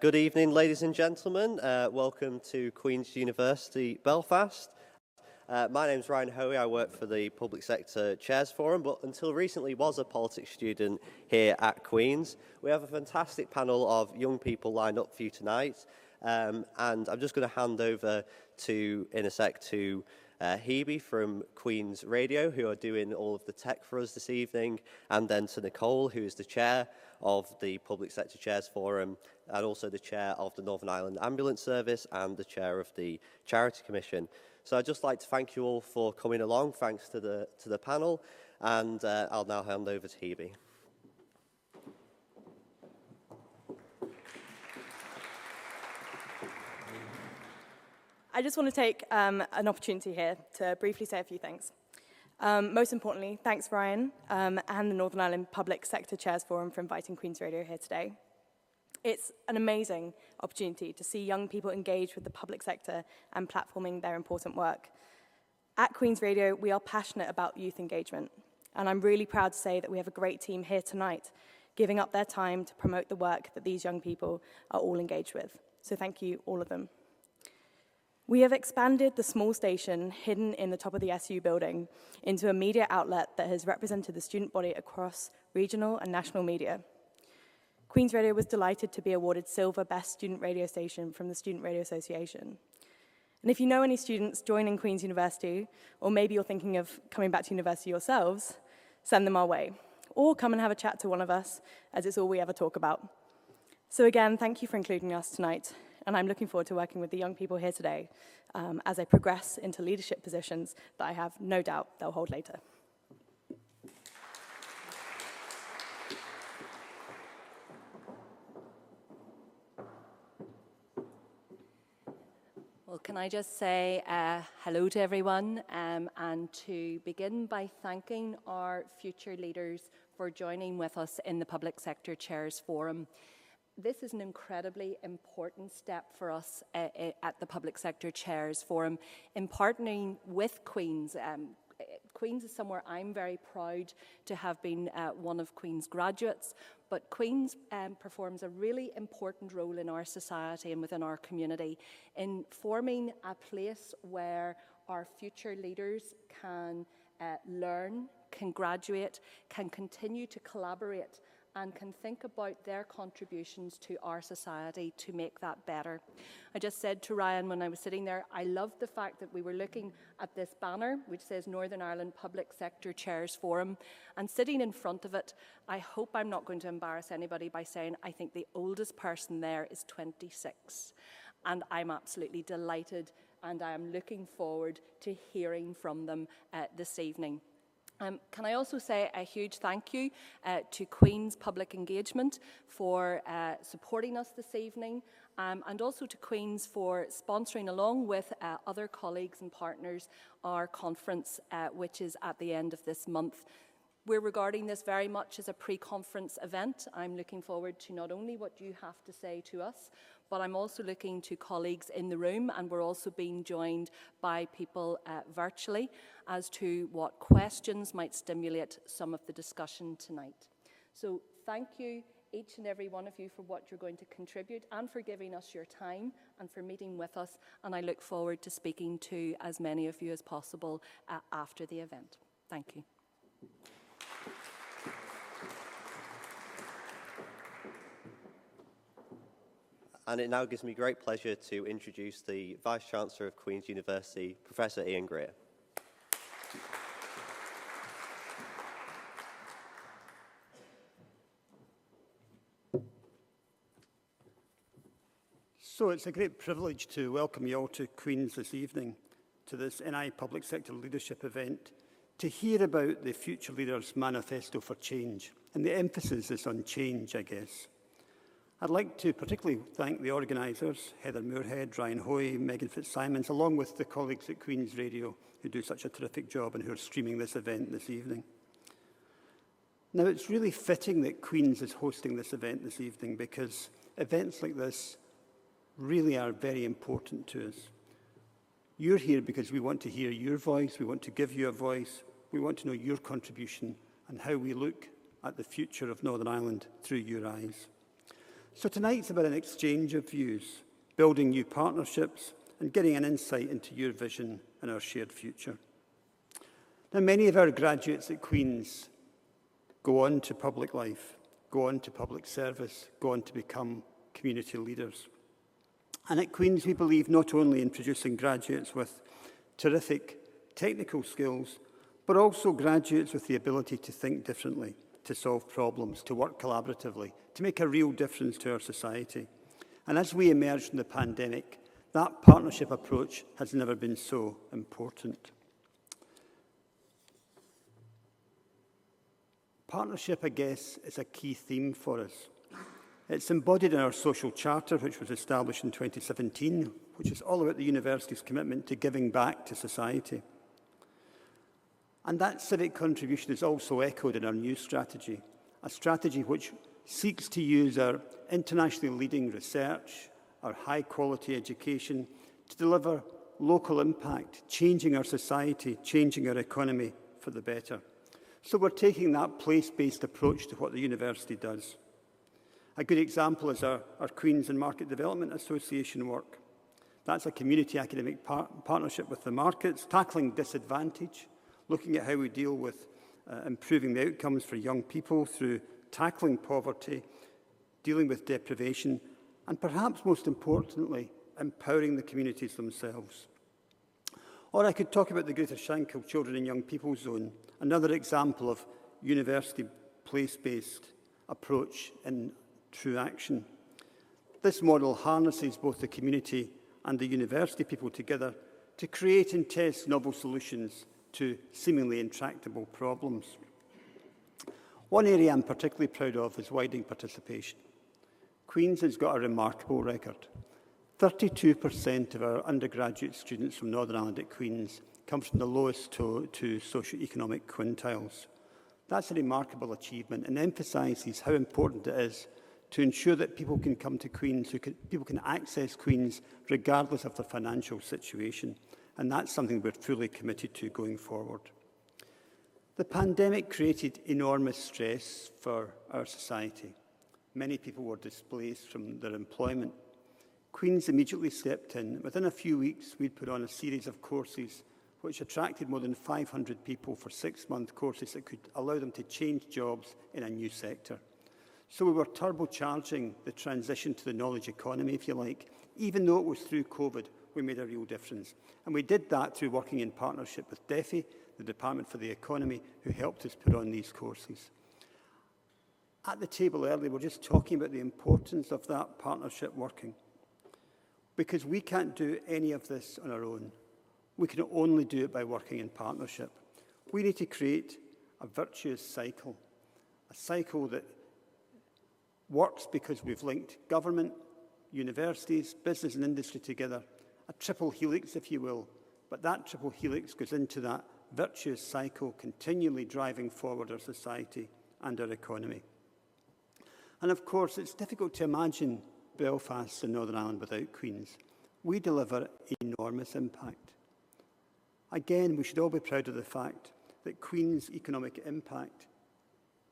Good evening, ladies and gentlemen. Welcome to Queen's University, Belfast. My name's Ryan Hoey. I work for the Public Sector Chairs Forum, but until recently was a politics student here at Queen's. We have a fantastic panel of young people lined up for you tonight, and I'm just going to hand over in a sec to Hebe from Queen's Radio, who are doing all of the tech for us this evening, and then to Nicole, who is the chair of the Public Sector Chairs Forum, and also the chair of the Northern Ireland Ambulance Service and the chair of the Charity Commission. So I'd just like to thank you all for coming along. Thanks to the panel, and I'll now hand over to Hebe. I just want to take an opportunity here to briefly say a few things. Most importantly, thanks Ryan and the Northern Ireland Public Sector Chairs Forum for inviting Queen's Radio here today. It's an amazing opportunity to see young people engage with the public sector and platforming their important work. At Queen's Radio, we are passionate about youth engagement, and I'm really proud to say that we have a great team here tonight, giving up their time to promote the work that these young people are all engaged with. So thank you, all of them. We have expanded the small station hidden in the top of the SU building into a media outlet that has represented the student body across regional and national media. Queen's Radio was delighted to be awarded Silver Best Student Radio Station from the Student Radio Association. And if you know any students joining Queen's University, or maybe you're thinking of coming back to university yourselves, send them our way. Or come and have a chat to one of us, as it's all we ever talk about. So again, thank you for including us tonight. And I'm looking forward to working with the young people here today as I progress into leadership positions that I have no doubt they'll hold later. Well, can I just say hello to everyone and to begin by thanking our future leaders for joining with us in the Public Sector Chairs Forum. This is an incredibly important step for us at the Public Sector Chairs Forum in partnering with Queen's. Queen's is somewhere I'm very proud to have been one of Queen's graduates, but Queen's performs a really important role in our society and within our community in forming a place where our future leaders can learn, can graduate, can continue to collaborate, and can think about their contributions to our society to make that better. I just said to Ryan when I was sitting there, I loved the fact that we were looking at this banner which says Northern Ireland Public Sector Chairs Forum, and sitting in front of it, I hope I'm not going to embarrass anybody by saying I think the oldest person there is 26. And I'm absolutely delighted, and I am looking forward to hearing from them this evening. Can I also say a huge thank you to Queen's Public Engagement for supporting us this evening, and also to Queen's for sponsoring, along with other colleagues and partners, our conference, which is at the end of this month. We're regarding this very much as a pre-conference event. I'm looking forward to not only what you have to say to us, but I'm also looking to colleagues in the room, and we're also being joined by people virtually as to what questions might stimulate some of the discussion tonight. So thank you, each and every one of you, for what you're going to contribute and for giving us your time and for meeting with us, and I look forward to speaking to as many of you as possible after the event. Thank you. And it now gives me great pleasure to introduce the Vice-Chancellor of Queen's University, Professor Ian Grier. So it's a great privilege to welcome you all to Queen's this evening, to this NI Public Sector Leadership event, to hear about the Future Leaders' Manifesto for Change. And the emphasis is on change, I guess. I'd like to particularly thank the organisers, Heather Moorhead, Ryan Hoey, Megan Fitzsimons, along with the colleagues at Queen's Radio who do such a terrific job and who are streaming this event this evening. Now, it's really fitting that Queen's is hosting this event this evening because events like this really are very important to us. You're here because we want to hear your voice, we want to give you a voice, we want to know your contribution and how we look at the future of Northern Ireland through your eyes. So tonight's about an exchange of views, building new partnerships and getting an insight into your vision and our shared future. Now, many of our graduates at Queen's go on to public life, go on to public service, go on to become community leaders. And at Queen's, we believe not only in producing graduates with terrific technical skills, but also graduates with the ability to think differently, to solve problems, to work collaboratively, to make a real difference to our society. And as we emerge from the pandemic, that partnership approach has never been so important. Partnership, I guess, is a key theme for us. It's embodied in our social charter, which was established in 2017, which is all about the university's commitment to giving back to society. And that civic contribution is also echoed in our new strategy, a strategy which seeks to use our internationally leading research, our high-quality education, to deliver local impact, changing our society, changing our economy for the better. So we're taking that place-based approach to what the university does. A good example is our Queen's and Market Development Association work. That's a community academic partnership with the markets, tackling disadvantage, looking at how we deal with improving the outcomes for young people through tackling poverty, dealing with deprivation, and perhaps most importantly, empowering the communities themselves. Or I could talk about the Greater Shankill Children and Young People Zone, another example of university place-based approach in true action. This model harnesses both the community and the university people together to create and test novel solutions to seemingly intractable problems. One area I'm particularly proud of is widening participation. Queen's has got a remarkable record. 32% of our undergraduate students from Northern Ireland at Queen's come from the lowest two socio-economic quintiles. That's a remarkable achievement and emphasises how important it is to ensure that people can come to Queen's, people can access Queen's regardless of their financial situation. And that's something we're fully committed to going forward. The pandemic created enormous stress for our society. Many people were displaced from their employment. Queen's immediately stepped in. Within a few weeks, we'd put on a series of courses which attracted more than 500 people for 6-month courses that could allow them to change jobs in a new sector. So we were turbocharging the transition to the knowledge economy, if you like. Even though it was through COVID, we made a real difference. And we did that through working in partnership with DEFI, the Department for the Economy, who helped us put on these courses. At the table earlier, we're just talking about the importance of that partnership working. Because we can't do any of this on our own. We can only do it by working in partnership. We need to create a virtuous cycle, a cycle that works because we've linked government, universities, business and industry together, a triple helix, if you will, but that triple helix goes into that virtuous cycle, continually driving forward our society and our economy. And of course, it's difficult to imagine Belfast and Northern Ireland without Queen's. We deliver enormous impact. Again, we should all be proud of the fact that Queen's economic impact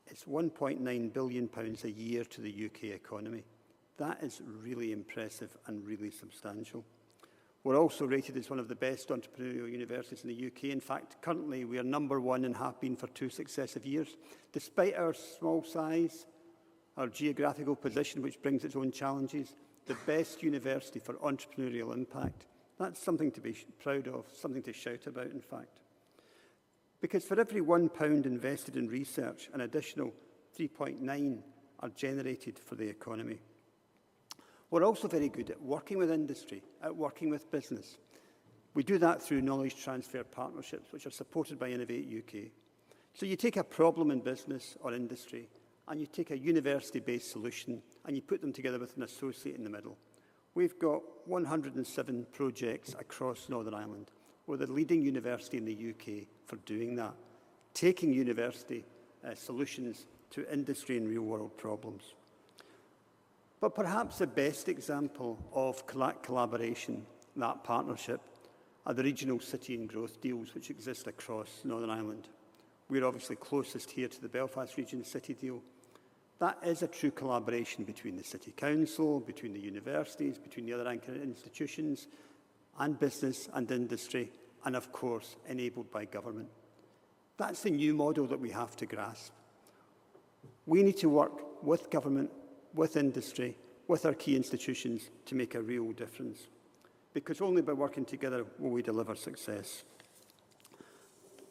is £1.9 billion a year to the UK economy. That is really impressive and really substantial. We're also rated as one of the best entrepreneurial universities in the UK. In fact, currently we are #1 and have been for 2 successive years. Despite our small size, our geographical position, which brings its own challenges, the best university for entrepreneurial impact. That's something to be proud of, something to shout about, in fact. Because for every £1 invested in research, an additional 3.9 are generated for the economy. We're also very good at working with industry, at working with business. We do that through knowledge transfer partnerships, which are supported by Innovate UK. So you take a problem in business or industry, and you take a university-based solution, and you put them together with an associate in the middle. We've got 107 projects across Northern Ireland. We're the leading university in the UK for doing that, taking university solutions to industry and real-world problems. But perhaps the best example of collaboration, that partnership, are the regional city and growth deals which exist across Northern Ireland. We're obviously closest here to the Belfast region city deal, That is a true collaboration between the City Council, between the universities, between the other anchor institutions, and business and industry, and of course, enabled by government. That's the new model that we have to grasp. We need to work with government, with industry, with our key institutions to make a real difference, because only by working together will we deliver success.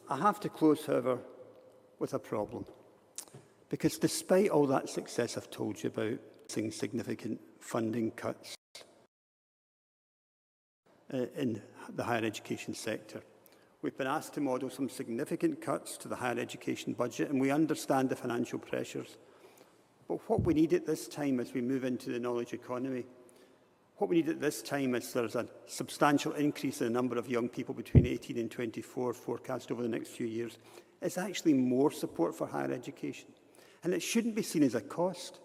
I have to close, however, with a problem, because despite all that success I've told you about, seeing significant funding cuts in the higher education sector, we've been asked to model some significant cuts to the higher education budget, and we understand the financial pressures. But what we need at this time as we move into the knowledge economy, what we need at this time is there's a substantial increase in the number of young people between 18 and 24 forecast over the next few years, is actually more support for higher education. And it shouldn't be seen as a cost.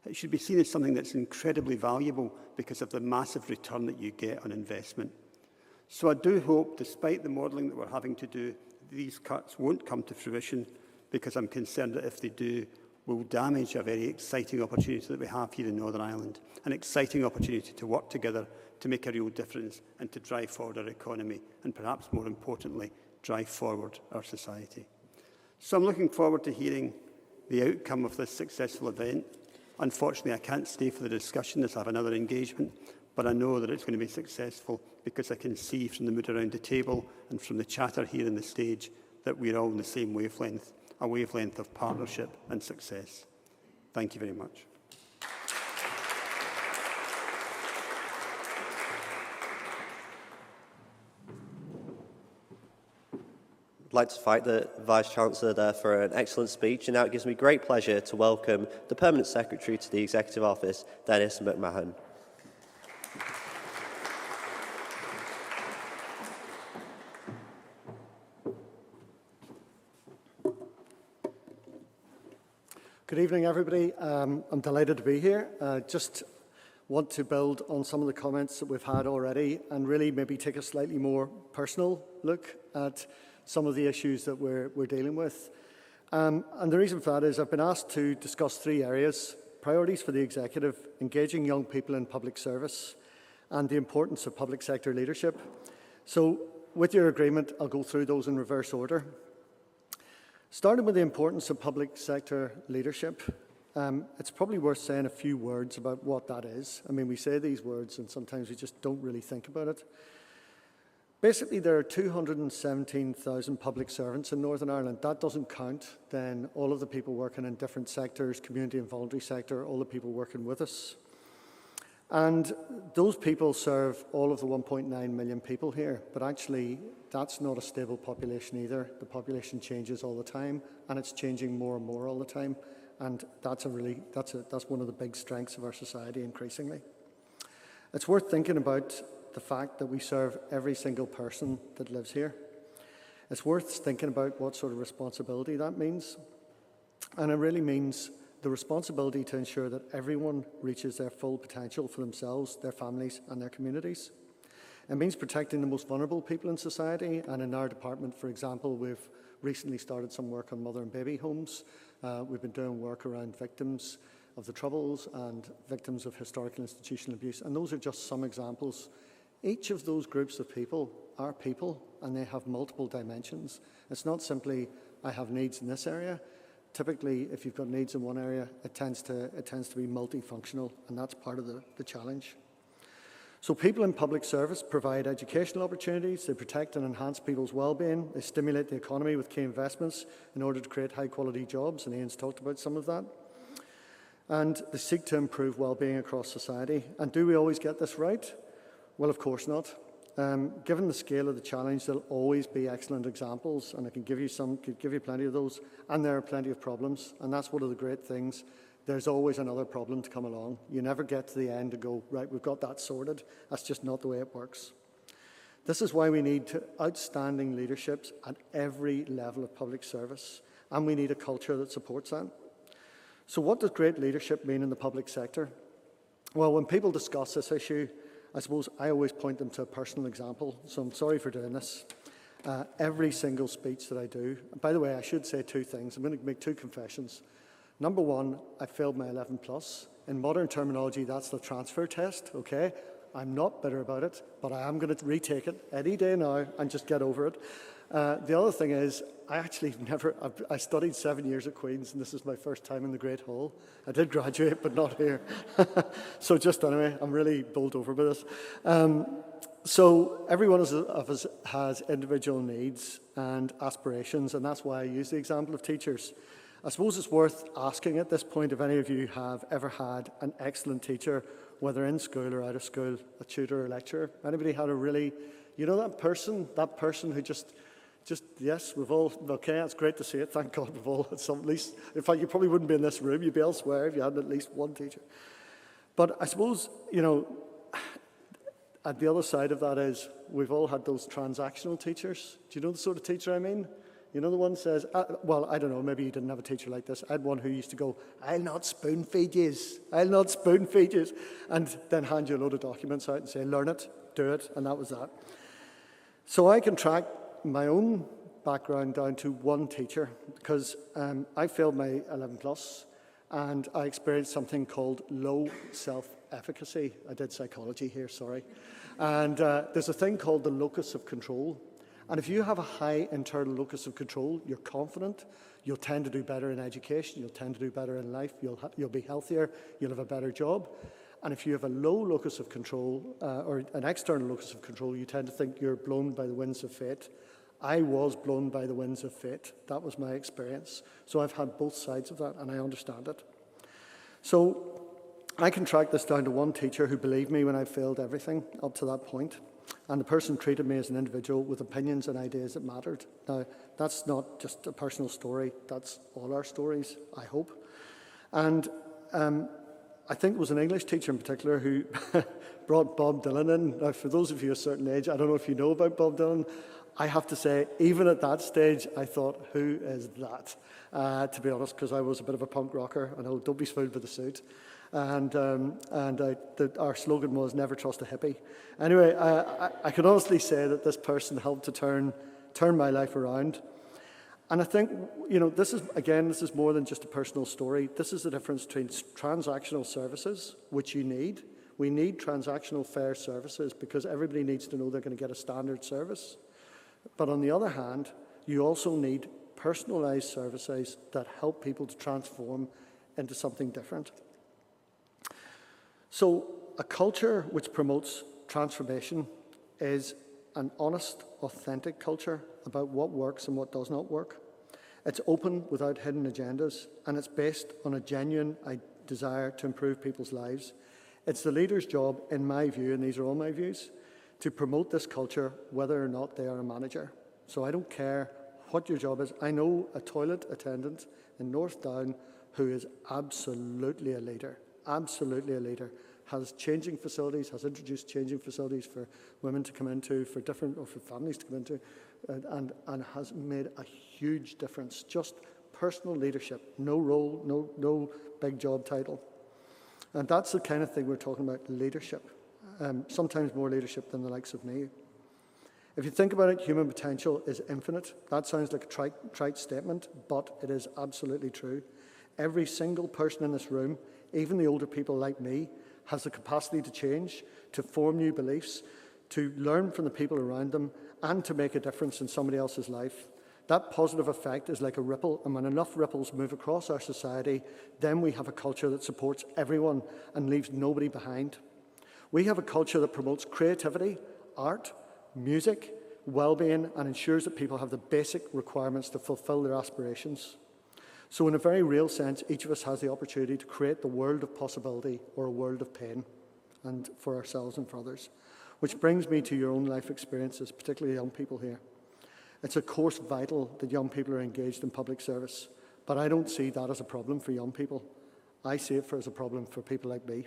It should be seen as something that's incredibly valuable because of the massive return that you get on investment. So I do hope, despite the modelling that we're having to do, these cuts won't come to fruition, because I'm concerned that if they do, will damage a very exciting opportunity that we have here in Northern Ireland, an exciting opportunity to work together to make a real difference and to drive forward our economy and, perhaps more importantly, drive forward our society. So I'm looking forward to hearing the outcome of this successful event. Unfortunately, I can't stay for the discussion as I have another engagement, but I know that it's going to be successful because I can see from the mood around the table and from the chatter here on the stage that we're all on the same wavelength, a wavelength of partnership and success. Thank you very much. I'd like to thank the Vice-Chancellor there for an excellent speech, and now it gives me great pleasure to welcome the Permanent Secretary to the Executive Office, Dennis McMahon. Good evening, everybody. I'm delighted to be here. Just want to build on some of the comments that we've had already and really maybe take a slightly more personal look at some of the issues that we're dealing with. And the reason for that is I've been asked to discuss three areas: priorities for the executive, engaging young people in public service, and the importance of public sector leadership. So with your agreement, I'll go through those in reverse order. Starting with the importance of public sector leadership, it's probably worth saying a few words about what that is. I mean, we say these words and sometimes we just don't really think about it. Basically, there are 217,000 public servants in Northern Ireland. That doesn't count then all of the people working in different sectors, community and voluntary sector, all the people working with us. And those people serve all of the 1.9 million people here, but actually that's not a stable population either. The population changes all the time, and it's changing more and more all the time, and that's one of the big strengths of our society increasingly. It's worth thinking about the fact that we serve every single person that lives here. It's worth thinking about what sort of responsibility that means, and it really means the responsibility to ensure that everyone reaches their full potential for themselves, their families and their communities. It means protecting the most vulnerable people in society, and in our department, for example, we've recently started some work on mother and baby homes. We've been doing work around victims of the Troubles and victims of historical institutional abuse, and those are just some examples. Each of those groups of people are people, and they have multiple dimensions. It's not simply, I have needs in this area. Typically, if you've got needs in one area, it tends to be multifunctional, and that's part of the challenge. So people in public service provide educational opportunities, they protect and enhance people's well-being, they stimulate the economy with key investments in order to create high-quality jobs, and Ian's talked about some of that. And they seek to improve well-being across society. And do we always get this right? Well, of course not. Given the scale of the challenge, there'll always be excellent examples, and I can give you plenty of those, and there are plenty of problems, and that's one of the great things. There's always another problem to come along. You never get to the end and go, right, we've got that sorted. That's just not the way it works. This is why we need outstanding leaderships at every level of public service, and we need a culture that supports that. So what does great leadership mean in the public sector? Well, when people discuss this issue, I suppose I always point them to a personal example, so I'm sorry for doing this. Every single speech that I do, and by the way, I should say two things. I'm going to make two confessions. Number one, I failed my 11 plus. In modern terminology, that's the transfer test, okay? I'm not bitter about it, but I am going to retake it any day now and just get over it. The other thing is, I studied 7 years at Queen's, and this is my first time in the Great Hall. I did graduate, but not here. So just anyway, I'm really bowled over by this. So every one of us has individual needs and aspirations, and that's why I use the example of teachers. I suppose it's worth asking at this point if any of you have ever had an excellent teacher, whether in school or out of school, a tutor or a lecturer. Anybody had a really, that person who just, yes, we've all, okay, that's great to see it. Thank God we've all had some, at least. In fact, you probably wouldn't be in this room. You'd be elsewhere if you had at least one teacher. But I suppose, at the other side of that is we've all had those transactional teachers. Do you know the sort of teacher I mean? The one says, well, I don't know, maybe you didn't have a teacher like this. I had one who used to go, I'll not spoon feed yous, and then hand you a load of documents out and say, learn it, do it, and that was that. So I can track my own background down to one teacher because I failed my 11 plus and I experienced something called low self-efficacy. I did psychology here, sorry. And there's a thing called the Locus of Control. And if you have a high internal locus of control, you're confident, you'll tend to do better in education, you'll tend to do better in life, you'll be healthier, you'll have a better job. And if you have a low locus of control, or an external locus of control, you tend to think you're blown by the winds of fate. I was blown by the winds of fate. That was my experience. So I've had both sides of that, and I understand it. So I can track this down to one teacher who believed me when I failed everything up to that point. And the person treated me as an individual with opinions and ideas that mattered. Now, that's not just a personal story. That's all our stories, I hope. And I think it was an English teacher in particular who brought Bob Dylan in. Now, for those of you a certain age, I don't know if you know about Bob Dylan. I have to say, even at that stage, I thought, who is that? To be honest, because I was a bit of a punk rocker. I know, don't be fooled by the suit. And our slogan was never trust a hippie. Anyway, I can honestly say that this person helped to turn my life around. And I think, this is more than just a personal story. This is the difference between transactional services, which you need. We need transactional fair services because everybody needs to know they're going to get a standard service. But on the other hand, you also need personalized services that help people to transform into something different. So a culture which promotes transformation is an honest, authentic culture about what works and what does not work. It's open without hidden agendas, and it's based on a genuine desire to improve people's lives. It's the leader's job, in my view, and these are all my views, to promote this culture whether or not they are a manager. So I don't care what your job is. I know a toilet attendant in North Down who is absolutely a leader. Absolutely a leader, has changing facilities, has introduced changing facilities for women to come into, for families to come into, and has made a huge difference. Just personal leadership, no role, no big job title. And that's the kind of thing we're talking about, leadership. Sometimes more leadership than the likes of me. If you think about it, human potential is infinite. That sounds like a trite statement, but it is absolutely true. Every single person in this room, even the older people like me, has the capacity to change, to form new beliefs, to learn from the people around them, and to make a difference in somebody else's life. That positive effect is like a ripple, and when enough ripples move across our society, then we have a culture that supports everyone and leaves nobody behind. We have a culture that promotes creativity, art, music, well-being, and ensures that people have the basic requirements to fulfill their aspirations. So in a very real sense, each of us has the opportunity to create the world of possibility or a world of pain, and for ourselves and for others. Which brings me to your own life experiences, particularly young people here. It's of course vital that young people are engaged in public service, but I don't see that as a problem for young people. I see it as a problem for people like me.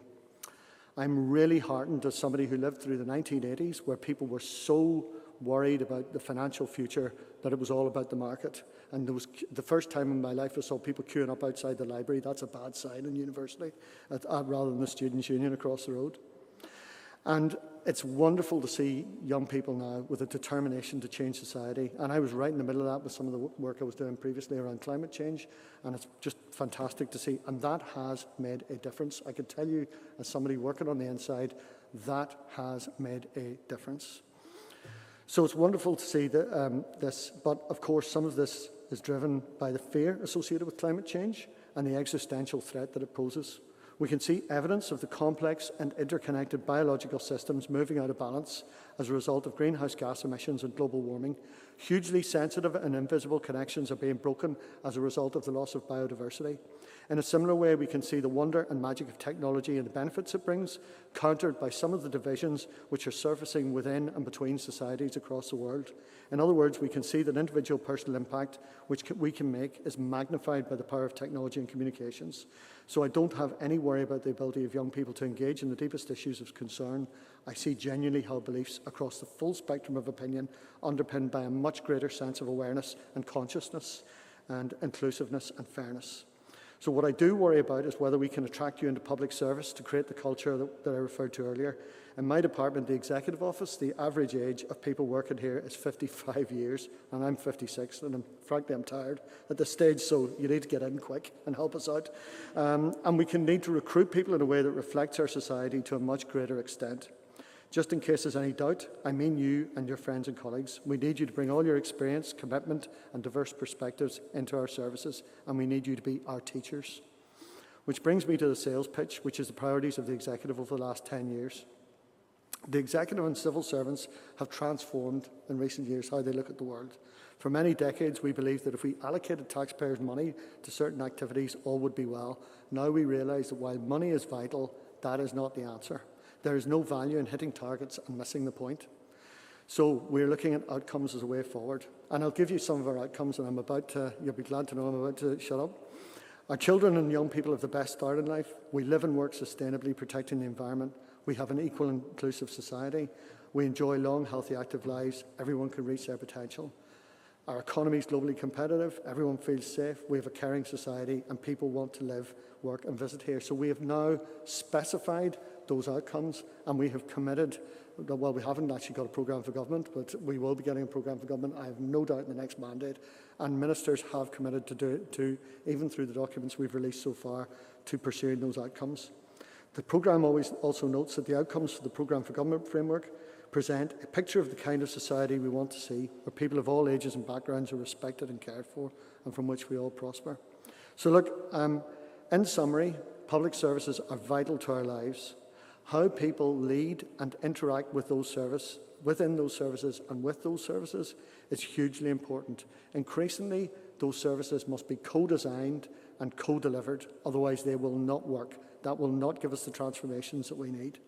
I'm really heartened as somebody who lived through the 1980s where people were so worried about the financial future that it was all about the market. And there was the first time in my life I saw people queuing up outside the library. That's a bad sign in university, rather than the Students' Union across the road. And it's wonderful to see young people now with a determination to change society. And I was right in the middle of that with some of the work I was doing previously around climate change. And it's just fantastic to see. And that has made a difference. I can tell you, as somebody working on the inside, that has made a difference. So it's wonderful to see this. But of course, some of this is driven by the fear associated with climate change and the existential threat that it poses. We can see evidence of the complex and interconnected biological systems moving out of balance as a result of greenhouse gas emissions and global warming. Hugely sensitive and invisible connections are being broken as a result of the loss of biodiversity. In a similar way, we can see the wonder and magic of technology and the benefits it brings, countered by some of the divisions which are surfacing within and between societies across the world. In other words, we can see that individual personal impact which we can make is magnified by the power of technology and communications. So I don't have any worry about the ability of young people to engage in the deepest issues of concern. I see genuinely held beliefs across the full spectrum of opinion, underpinned by a much greater sense of awareness and consciousness and inclusiveness and fairness. So what I do worry about is whether we can attract you into public service to create the culture that I referred to earlier. In my department, the Executive Office, the average age of people working here is 55 years, and I'm 56, and frankly, I'm tired at this stage, so you need to get in quick and help us out. And we can need to recruit people in a way that reflects our society to a much greater extent. Just in case there's any doubt, I mean you and your friends and colleagues. We need you to bring all your experience, commitment, and diverse perspectives into our services, and we need you to be our teachers. Which brings me to the sales pitch, which is the priorities of the Executive over the last 10 years. The Executive and civil servants have transformed in recent years how they look at the world. For many decades, we believed that if we allocated taxpayers' money to certain activities, all would be well. Now we realise that while money is vital, that is not the answer. There is no value in hitting targets and missing the point. So we're looking at outcomes as a way forward. And I'll give you some of our outcomes, and you'll be glad to know I'm about to shut up. Our children and young people have the best start in life. We live and work sustainably, protecting the environment. We have an equal and inclusive society. We enjoy long, healthy, active lives. Everyone can reach their potential. Our economy is globally competitive. Everyone feels safe. We have a caring society, and people want to live, work, and visit here. So we have now specified those outcomes, and we have committed. Well, we haven't actually got a programme for government, but we will be getting a programme for government, I have no doubt, in the next mandate. And ministers have committed to do it, even through the documents we've released so far, to pursuing those outcomes. The programme also notes that the outcomes for the Programme for Government framework present a picture of the kind of society we want to see, where people of all ages and backgrounds are respected and cared for, and from which we all prosper. So look, in summary, public services are vital to our lives. How people lead and interact with those services, within those services and with those services is hugely important. Increasingly, those services must be co-designed and co-delivered, otherwise they will not work. That will not give us the transformations that we need.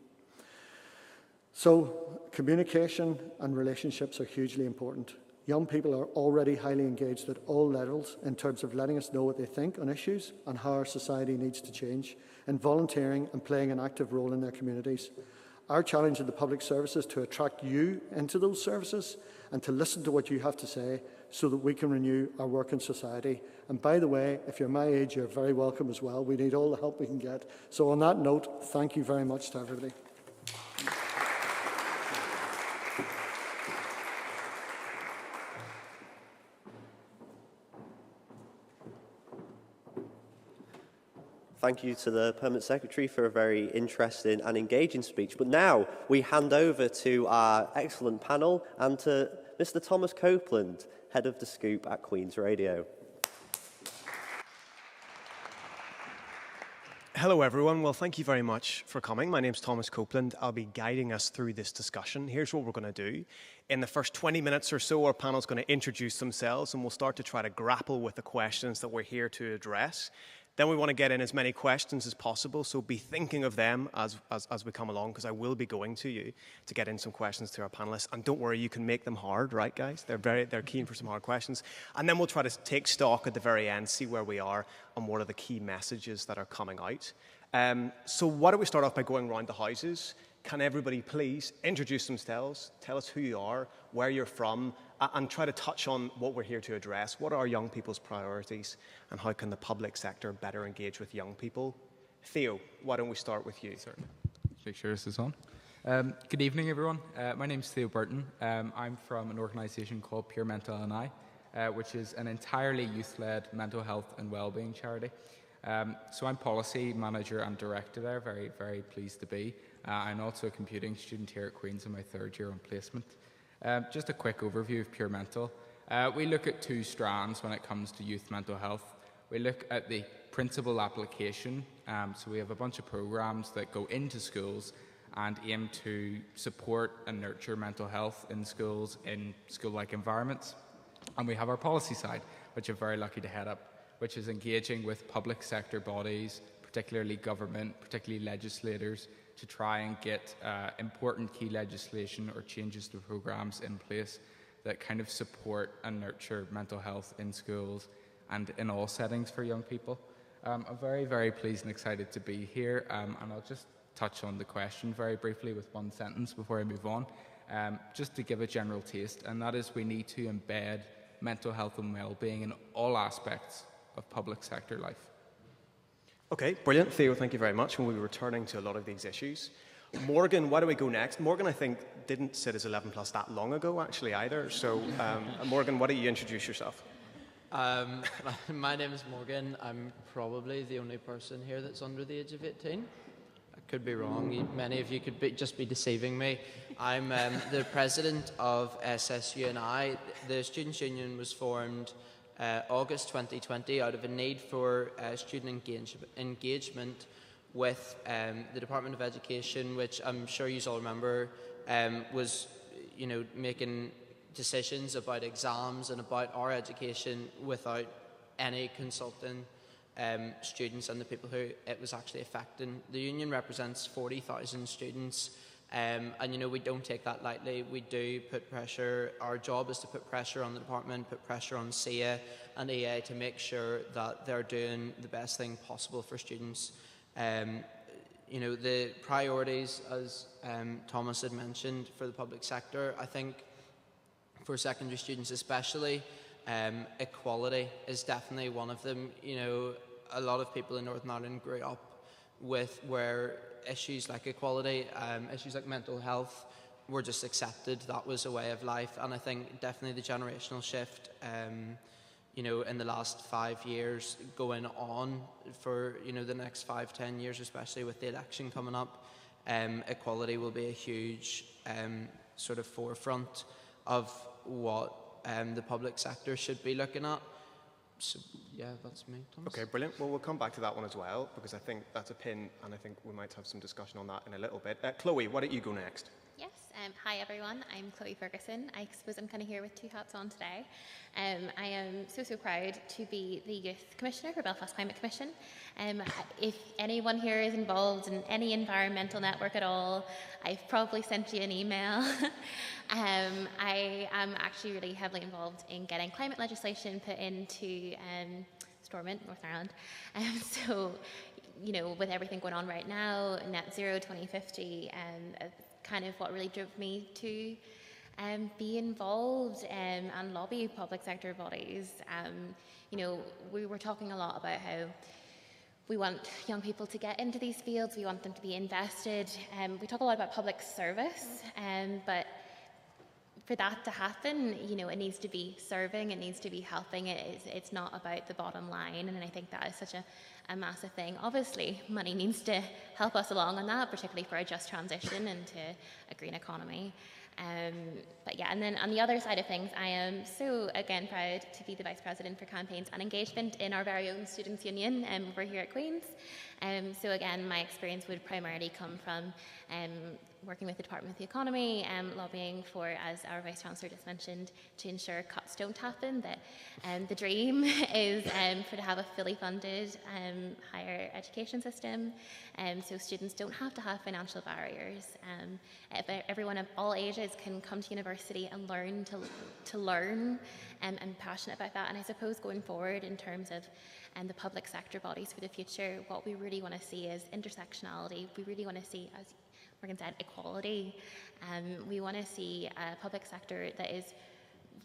So, communication and relationships are hugely important. Young people are already highly engaged at all levels in terms of letting us know what they think on issues and how our society needs to change, and volunteering and playing an active role in their communities. Our challenge in the public service is to attract you into those services and to listen to what you have to say so that we can renew our work in society. And by the way, if you're my age, you're very welcome as well. We need all the help we can get. So on that note, thank you very much to everybody. Thank you to the Permanent Secretary for a very interesting and engaging speech. But now we hand over to our excellent panel and to Mr. Thomas Copeland, Head of The Scoop at Queen's Radio. Hello everyone, well thank you very much for coming. My name's Thomas Copeland. I'll be guiding us through this discussion. Here's what we're going to do. In the first 20 minutes or so, our panel's going to introduce themselves and we'll start to try to grapple with the questions that we're here to address. Then we want to get in as many questions as possible, so be thinking of them as we come along, because I will be going to you to get in some questions to our panellists. And don't worry, you can make them hard, right, guys? They're keen for some hard questions. And then we'll try to take stock at the very end, see where we are, and what are the key messages that are coming out. So why don't we start off by going round the houses? Can everybody please introduce themselves, tell us who you are, where you're from, and try to touch on what we're here to address. What are young people's priorities, and how can the public sector better engage with young people? Theo, why don't we start with you? Certainly. Make sure this is on. Good evening, everyone. My name is Theo Burton. I'm from an organisation called Pure Mental and which is an entirely youth-led mental health and wellbeing charity. So I'm policy manager and director there, very, very pleased to be. I'm also a computing student here at Queen's in my third year on placement. Just a quick overview of Pure Mental. We look at two strands when it comes to youth mental health. We look at the principal application, so we have a bunch of programs that go into schools and aim to support and nurture mental health in schools, in school-like environments. And we have our policy side, which I'm very lucky to head up, which is engaging with public sector bodies, particularly government, particularly legislators, to try and get important key legislation or changes to programs in place that kind of support and nurture mental health in schools and in all settings for young people. I'm very, very pleased and excited to be here, and I'll just touch on the question very briefly with one sentence before I move on, just to give a general taste, and that is we need to embed mental health and well-being in all aspects of public sector life. Okay, brilliant. Theo, thank you very much. And we'll be returning to a lot of these issues. Morgan, why do we go next? Morgan, I think, didn't sit as 11 plus that long ago, actually, either. So, Morgan, why don't you introduce yourself? My name is Morgan. I'm probably the only person here that's under the age of 18. I could be wrong. Many of you could just be deceiving me. I'm the president of SSU&I. The Students' Union was formed August 2020 out of a need for student engagement with the Department of Education, which I'm sure you all remember was, making decisions about exams and about our education without any consulting students and the people who it was actually affecting. The union represents 40,000 students, and we don't take that lightly. We do put pressure. Our job is to put pressure on the department, put pressure on SIA and EA to make sure that they're doing the best thing possible for students. The priorities, as Thomas had mentioned, for the public sector, I think for secondary students especially, equality is definitely one of them. A lot of people in Northern Ireland grew up with where issues like equality, issues like mental health were just accepted. That was a way of life, and I think definitely the generational shift in the last 5 years going on for the next 5-10 years, especially with the election coming up, equality will be a huge sort of forefront of what the public sector should be looking at. So, yeah, that's me, Thomas. Okay, brilliant. Well, we'll come back to that one as well, because I think that's a pin, and I think we might have some discussion on that in a little bit. Chloe, why don't you go next? Yes, hi everyone, I'm Chloe Ferguson. I suppose I'm kind of here with two hats on today. I am so proud to be the Youth Commissioner for Belfast Climate Commission. If anyone here is involved in any environmental network at all, I've probably sent you an email. I am actually really heavily involved in getting climate legislation put into Stormont, Northern Ireland. So, with everything going on right now, net zero 2050, kind of what really drove me to be involved and lobby public sector bodies. We were talking a lot about how we want young people to get into these fields, we want them to be invested. We talk a lot about public service, but for that to happen, it needs to be serving, it needs to be helping. It's not about the bottom line, and I think that is such a massive thing. Obviously, money needs to help us along on that, particularly for a just transition into a green economy. But yeah, and then on the other side of things, I am so, again, proud to be the Vice President for Campaigns and Engagement in our very own Students' Union over here at Queen's. So again, my experience would primarily come from working with the Department of the Economy, lobbying for, as our Vice Chancellor just mentioned, to ensure cuts don't happen, that the dream is to have a fully funded higher education system, so students don't have to have financial barriers. Everyone of all ages can come to university and learn to learn, and passionate about that. And I suppose going forward in terms of the public sector bodies for the future, what we really want to see is intersectionality. We really want to see, as Morgan said, equality. We want to see a public sector that is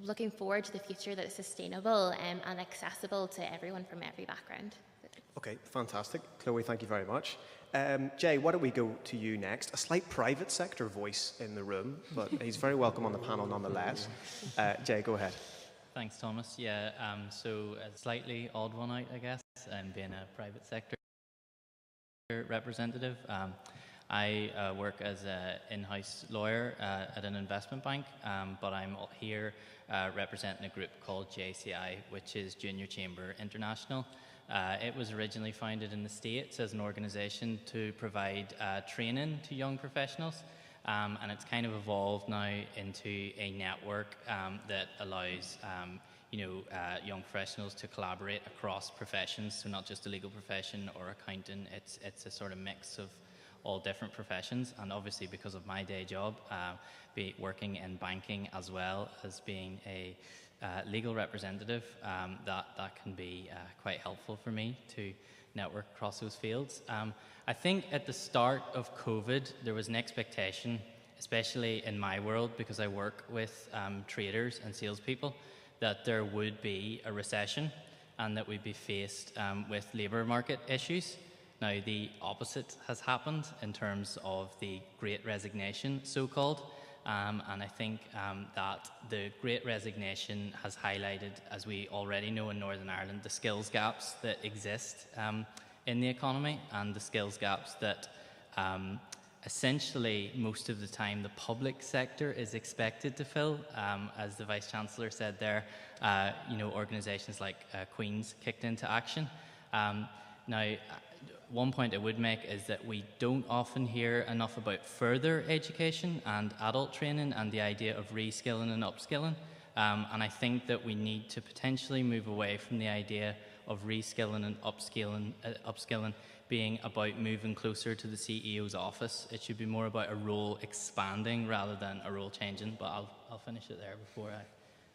looking forward to the future, that is sustainable and accessible to everyone from every background. Okay, fantastic. Chloe, thank you very much. Jay, why don't we go to you next? A slight private sector voice in the room, but he's very welcome on the panel nonetheless. Jay, go ahead. Thanks, Thomas. Yeah, so a slightly odd one out, I guess, being a private sector representative. I work as an in-house lawyer at an investment bank, but I'm here representing a group called JCI, which is Junior Chamber International. It was originally founded in the States as an organisation to provide training to young professionals, and it's kind of evolved now into a network that allows young professionals to collaborate across professions, so not just the legal profession or accounting. It's a sort of mix of all different professions, and obviously because of my day job, be working in banking as well as being a legal representative, that can be quite helpful for me to network across those fields. I think at the start of COVID, there was an expectation, especially in my world, because I work with traders and salespeople, that there would be a recession and that we'd be faced with labour market issues. Now, the opposite has happened in terms of the Great Resignation, so-called, and I think that the Great Resignation has highlighted, as we already know in Northern Ireland, the skills gaps that exist in the economy, and the skills gaps that essentially most of the time the public sector is expected to fill. As the Vice-Chancellor said there, organisations like Queen's kicked into action. Now, one point I would make is that we don't often hear enough about further education and adult training and the idea of reskilling and upskilling. And I think that we need to potentially move away from the idea of reskilling and upskilling being about moving closer to the CEO's office. It should be more about a role expanding rather than a role changing. But I'll finish it there before I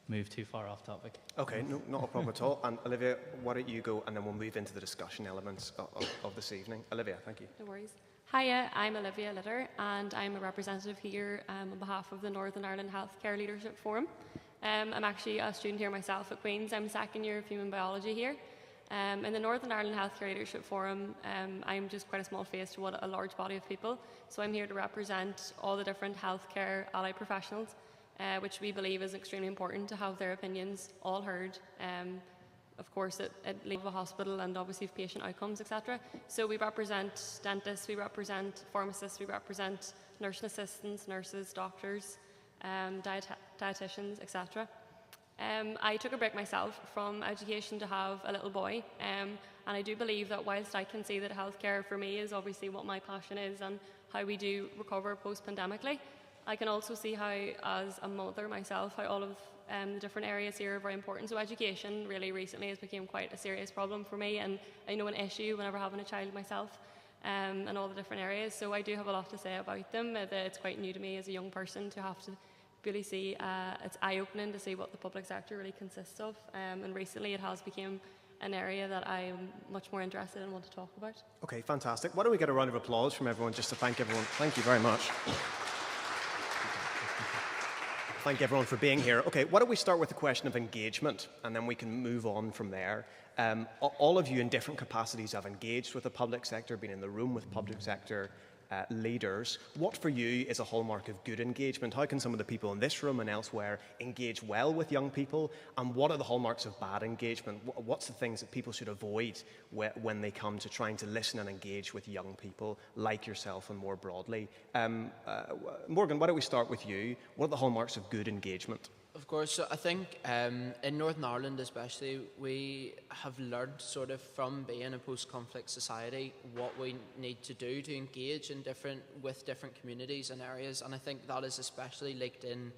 move too far off topic. Okay, no, not a problem at all. And Olivia, why don't you go, and then we'll move into the discussion elements of this evening. Olivia, thank you. No worries. Hiya, I'm Olivia Litter, and I'm a representative here on behalf of the Northern Ireland Healthcare Leadership Forum. I'm actually a student here myself at Queen's. I'm second year of human biology here. In the Northern Ireland Healthcare Leadership Forum, I'm just quite a small face to what a large body of people. So I'm here to represent all the different healthcare allied professionals, which we believe is extremely important to have their opinions all heard. Of course, at a hospital and obviously patient outcomes, etc. So we represent dentists, we represent pharmacists, we represent nursing assistants, nurses, doctors, dietitians, etc. I took a break myself from education to have a little boy, and I do believe that whilst I can see that healthcare for me is obviously what my passion is and how we do recover post-pandemically, I can also see how, as a mother myself, how all of the different areas here are very important. So education really recently has become quite a serious problem for me, and I know an issue whenever having a child myself, and all the different areas. So I do have a lot to say about them. It's quite new to me as a young person to have to really see, it's eye-opening to see what the public sector really consists of, and recently it has become an area that I am much more interested in and want to talk about. Okay, fantastic. Why don't we get a round of applause from everyone just to thank everyone. Thank you very much. Thank everyone for being here. Okay, why don't we start with the question of engagement, and then we can move on from there. All of you in different capacities have engaged with the public sector, been in the room with public sector leaders. What for you is a hallmark of good engagement? How can some of the people in this room and elsewhere engage well with young people? And what are the hallmarks of bad engagement? What's the things that people should avoid when they come to trying to listen and engage with young people like yourself and more broadly? Morgan, why don't we start with you? What are the hallmarks of good engagement? Of course, so I think in Northern Ireland especially, we have learned sort of from being a post-conflict society what we need to do to engage in with different communities and areas, and I think that is especially leaked in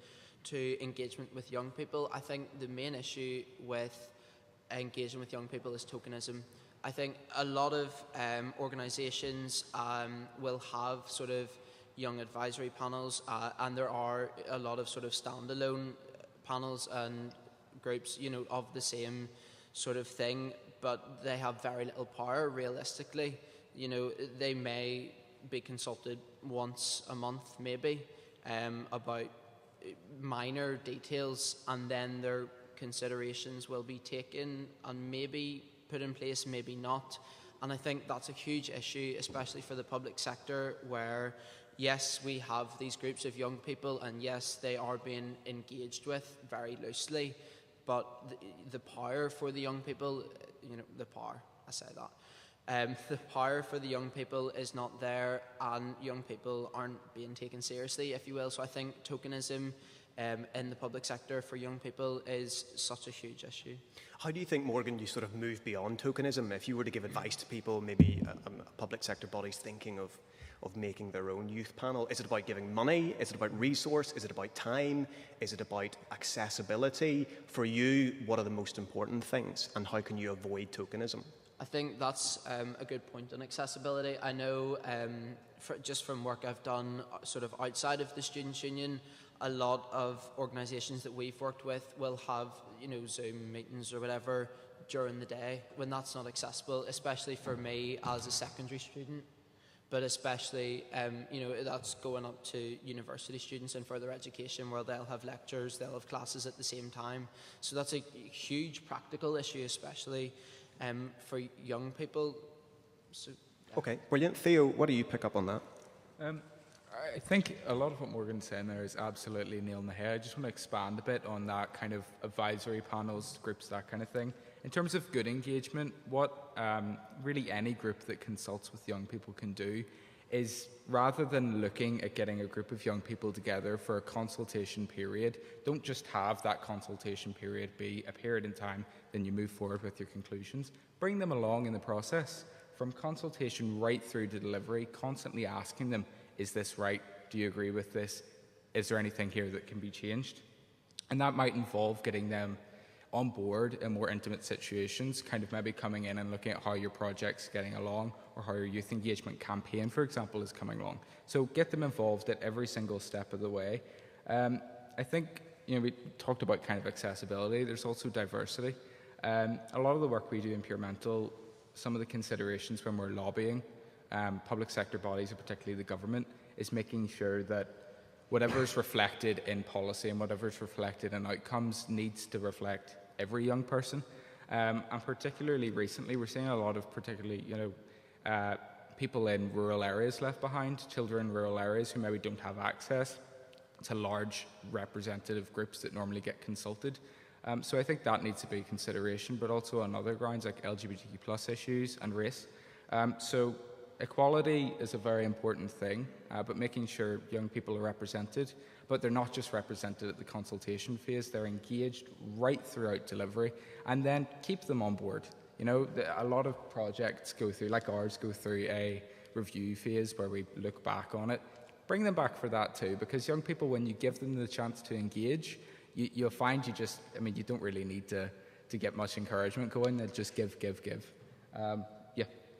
to engagement with young people. I think the main issue with engaging with young people is tokenism. I think a lot of organisations will have sort of young advisory panels, and there are a lot of sort of standalone panels and groups, of the same sort of thing, but they have very little power realistically. They may be consulted once a month maybe about minor details, and then their considerations will be taken and maybe put in place, maybe not. And I think that's a huge issue, especially for the public sector, where yes, we have these groups of young people, and yes, they are being engaged with very loosely, but the power for the young people, the power for the young people is not there, and young people aren't being taken seriously, if you will. So I think tokenism in the public sector for young people is such a huge issue. How do you think, Morgan, you sort of move beyond tokenism? If you were to give advice to people, maybe public sector bodies thinking of making their own youth panel, is it about giving money? Is it about resource? Is it about time? Is it about accessibility? For you, what are the most important things, and how can you avoid tokenism? I think that's a good point on accessibility. I know just from work I've done sort of outside of the Students' Union, a lot of organisations that we've worked with will have, Zoom meetings or whatever during the day when that's not accessible, especially for me as a secondary student, but especially, that's going up to university students and further education where they'll have lectures, they'll have classes at the same time. So that's a huge practical issue, especially for young people. So, yeah. Okay, brilliant. Theo, what do you pick up on that? I think a lot of what Morgan's saying there is absolutely nail on the head. I just want to expand a bit on that kind of advisory panels, groups, that kind of thing. In terms of good engagement, what really any group that consults with young people can do is, rather than looking at getting a group of young people together for a consultation period, don't just have that consultation period be a period in time, then you move forward with your conclusions. Bring them along in the process, from consultation right through to delivery, constantly asking them, is this right? Do you agree with this? Is there anything here that can be changed? And that might involve getting them on board in more intimate situations, kind of maybe coming in and looking at how your project's getting along, or how your youth engagement campaign, for example, is coming along. So get them involved at every single step of the way. I think, we talked about kind of accessibility. There's also diversity. A lot of the work we do in Pure Mental, some of the considerations when we're lobbying public sector bodies, and particularly the government, is making sure that whatever is reflected in policy and whatever is reflected in outcomes needs to reflect every young person. And particularly recently, we're seeing a lot of particularly, people in rural areas left behind, children in rural areas who maybe don't have access to large representative groups that normally get consulted. So I think that needs to be a consideration, but also on other grounds like LGBTQ+ issues and race. So equality is a very important thing, but making sure young people are represented, but they're not just represented at the consultation phase, they're engaged right throughout delivery, and then keep them on board. A lot of projects go through, like ours, go through a review phase where we look back on it. Bring them back for that too, because young people, when you give them the chance to engage, you'll find you don't really need to get much encouragement going. They'll just give.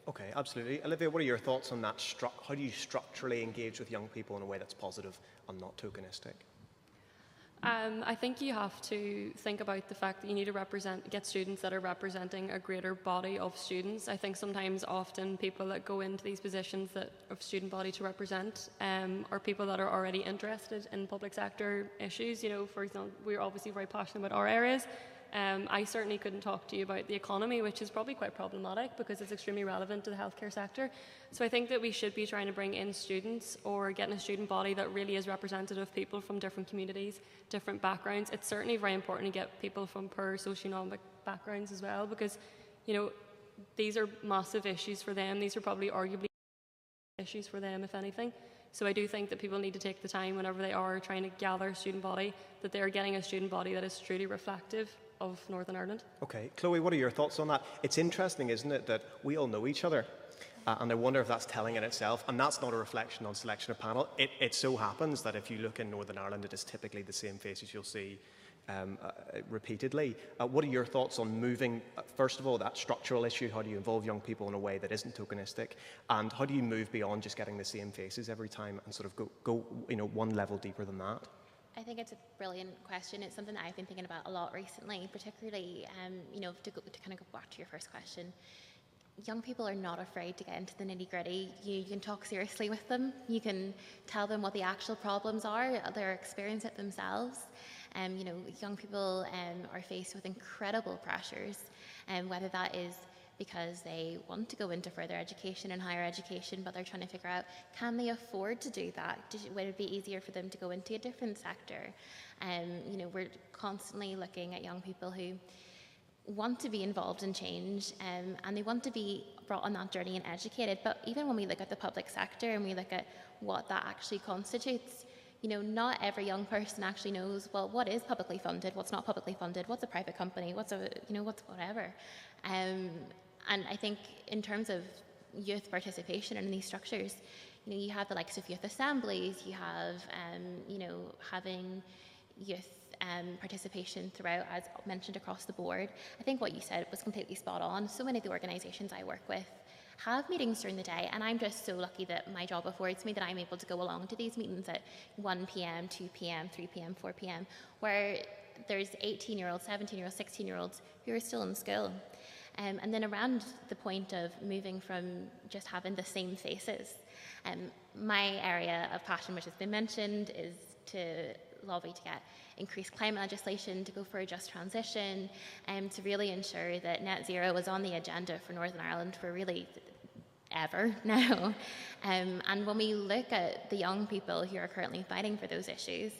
Okay, absolutely. Olivia, what are your thoughts on that? How do you structurally engage with young people in a way that's positive and not tokenistic? I think you have to think about the fact that you need to get students that are representing a greater body of students. I think often people that go into these positions of student body to represent are people that are already interested in public sector issues. For example, we're obviously very passionate about our areas. I certainly couldn't talk to you about the economy, which is probably quite problematic because it's extremely relevant to the healthcare sector. So I think that we should be trying to bring in students, or getting a student body that really is representative of people from different communities, different backgrounds. It's certainly very important to get people from poor socioeconomic backgrounds as well, because these are massive issues for them. These are probably arguably issues for them, if anything. So I do think that people need to take the time whenever they are trying to gather a student body, that they are getting a student body that is truly reflective of Northern Ireland. Okay, Chloe, what are your thoughts on that? It's interesting, isn't it, that we all know each other, and I wonder if that's telling in itself, and that's not a reflection on selection of panel. It so happens that if you look in Northern Ireland, it is typically the same faces you'll see repeatedly. What are your thoughts on moving, first of all, that structural issue? How do you involve young people in a way that isn't tokenistic? And how do you move beyond just getting the same faces every time and sort of go one level deeper than that? I think it's a brilliant question. It's something that I've been thinking about a lot recently, particularly, to kind of go back to your first question. Young people are not afraid to get into the nitty-gritty. You can talk seriously with them. You can tell them what the actual problems are. They're experiencing it themselves. Young people are faced with incredible pressures, whether that is because they want to go into further education and higher education, but they're trying to figure out, can they afford to do that? Would it be easier for them to go into a different sector? You know, we're constantly looking at young people who want to be involved in change, and they want to be brought on that journey and educated. But even when we look at the public sector and we look at what that actually constitutes, you know, not every young person actually knows, well, what is publicly funded, what's not publicly funded, what's a private company, what's whatever. And I think in terms of youth participation in these structures, you know, you have the likes of youth assemblies, you have, you know, having youth participation throughout, as mentioned, across the board. I think what you said was completely spot on. So many of the organisations I work with have meetings during the day, and I'm just so lucky that my job affords me that I'm able to go along to these meetings at 1 p.m, 2 p.m, 3 p.m, 4 p.m, where there's 18-year-olds, 17-year-olds, 16-year-olds who are still in school. And then around the point of moving from just having the same faces, my area of passion, which has been mentioned, is to lobby to get increased climate legislation, to go for a just transition, and to really ensure that net zero was on the agenda for Northern Ireland for really ever now. And when we look at the young people who are currently fighting for those issues,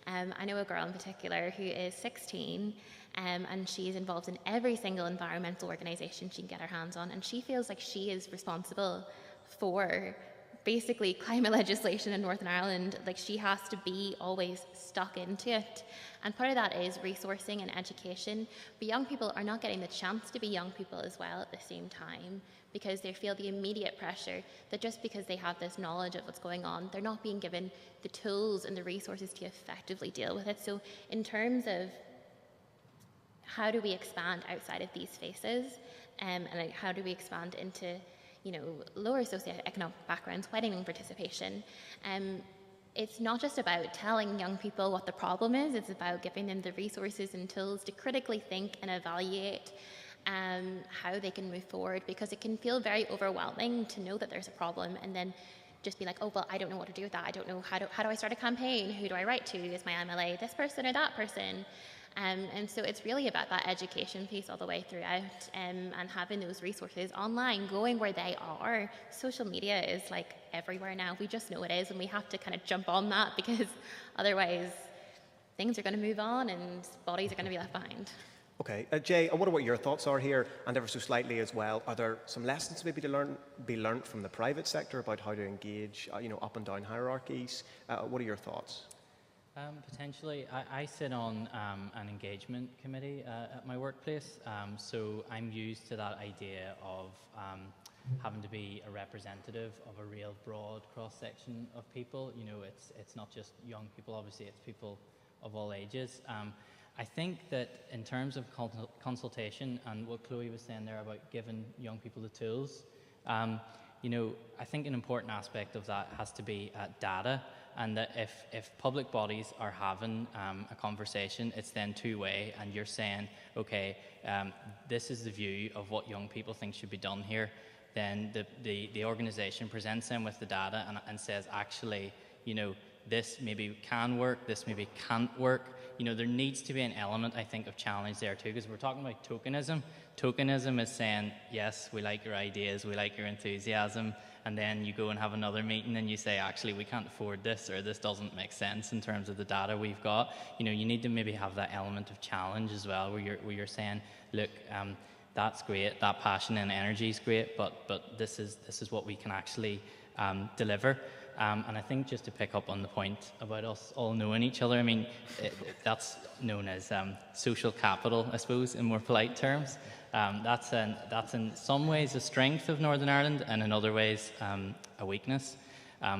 I know a girl in particular who is 16, and she is involved in every single environmental organisation she can get her hands on, and she feels like she is responsible for basically climate legislation in Northern Ireland. Like, she has to be always stuck into it. And part of that is resourcing and education. But young people are not getting the chance to be young people as well at the same time, because they feel the immediate pressure that just because they have this knowledge of what's going on, they're not being given the tools and the resources to effectively deal with it. So in terms of how do we expand outside of these spaces, and how do we expand into, you know, lower socioeconomic backgrounds, widening participation, it's not just about telling young people what the problem is, it's about giving them the resources and tools to critically think and evaluate how they can move forward, because it can feel very overwhelming to know that there's a problem and then just be like, oh, well, I don't know what to do with that. I don't know, how do I start a campaign? Who do I write to? Is my MLA this person or that person? And so it's really about that education piece all the way throughout, and having those resources online, going where they are. Social media is like everywhere now. We just know it is, and we have to kind of jump on that, because otherwise things are going to move on and bodies are going to be left behind. Okay, Jay, I wonder what your thoughts are here, and ever so slightly as well. Are there some lessons maybe to be learned from the private sector about how to engage, you know, up and down hierarchies? What are your thoughts? Potentially. I sit on an engagement committee at my workplace, so I'm used to that idea of having to be a representative of a real broad cross-section of people. You know, it's not just young people, obviously, it's people of all ages. I think that in terms of consultation and what Chloe was saying there about giving young people the tools, you know, I think an important aspect of that has to be data. And that if public bodies are having a conversation, it's then two-way, and you're saying, okay, this is the view of what young people think should be done here, then the organisation presents them with the data and says, actually, you know, this maybe can work, this maybe can't work. You know, there needs to be an element, I think, of challenge there too, because we're talking about tokenism. Tokenism is saying, yes, we like your ideas, we like your enthusiasm, and then you go and have another meeting and you say, actually, we can't afford this, or this doesn't make sense in terms of the data we've got. You know, you need to maybe have that element of challenge as well, where you're saying, look, that's great, that passion and energy is great, but this is what we can actually deliver. And I think just to pick up on the point about us all knowing each other, I mean, that's known as social capital, I suppose, in more polite terms. That's in some ways a strength of Northern Ireland, and in other ways a weakness,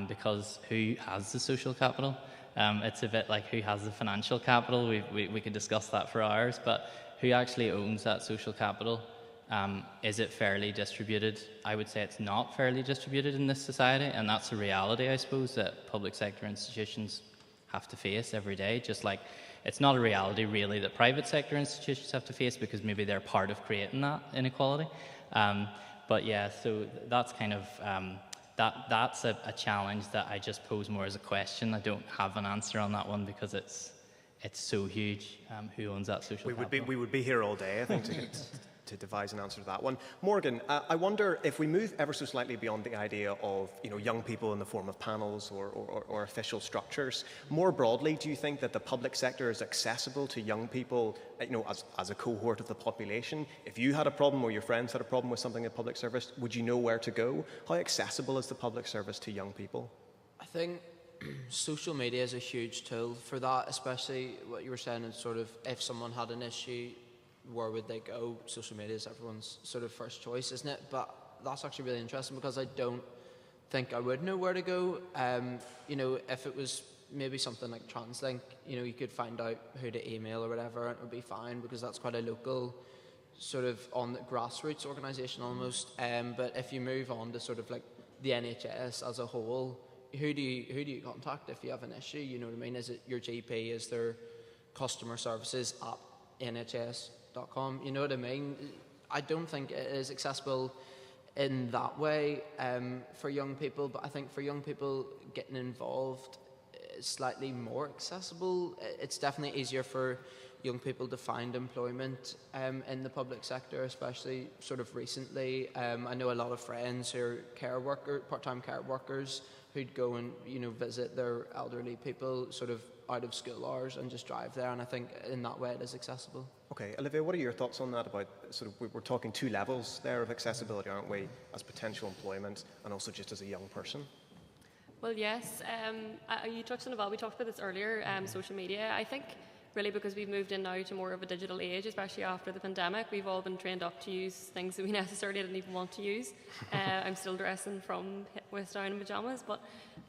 because who has the social capital? It's a bit like who has the financial capital. We could discuss that for hours, but who actually owns that social capital? Is it fairly distributed? I would say it's not fairly distributed in this society, and that's a reality, I suppose, that public sector institutions have to face every day, just like it's not a reality really that private sector institutions have to face, because maybe they're part of creating that inequality. But yeah, so that's kind of that's a challenge that I just pose more as a question. I don't have an answer on that one, because it's so huge. Who owns that social capital? We would be here all day, I think. devise an answer to that one. Morgan, I wonder if we move ever so slightly beyond the idea of young people in the form of panels or official structures. More broadly, do you think that the public sector is accessible to young people, as a cohort of the population? If you had a problem or your friends had a problem with something in public service, would you know where to go? How accessible is the public service to young people? I think social media is a huge tool for that, especially what you were saying, and sort of if someone had an issue, where would they go? Social media is everyone's sort of first choice, isn't it? But that's actually really interesting, because I don't think I would know where to go. If it was maybe something like TransLink, you could find out who to email or whatever, and it would be fine, because that's quite a local, sort of on the grassroots organisation almost. But if you move on to sort of like the NHS as a whole, who do you contact if you have an issue? You know what I mean? Is it your GP? Is there customer services at nhs.com? You know what I mean? I don't think it is accessible in that way for young people, but I think for young people, getting involved is slightly more accessible. It's definitely easier for young people to find employment in the public sector, especially sort of recently. I know a lot of friends who are part-time care workers who'd go and visit their elderly people sort of out of school hours and just drive there, and I think in that way it is accessible. Okay, Olivia, what are your thoughts on that? About sort of, we're talking two levels there of accessibility, aren't we, as potential employment and also just as a young person? Well, yes, you touched on it well. We talked about this earlier, social media. I think really because we've moved in now to more of a digital age, especially after the pandemic, we've all been trained up to use things that we necessarily didn't even want to use. I'm still dressing from waist down in pyjamas, but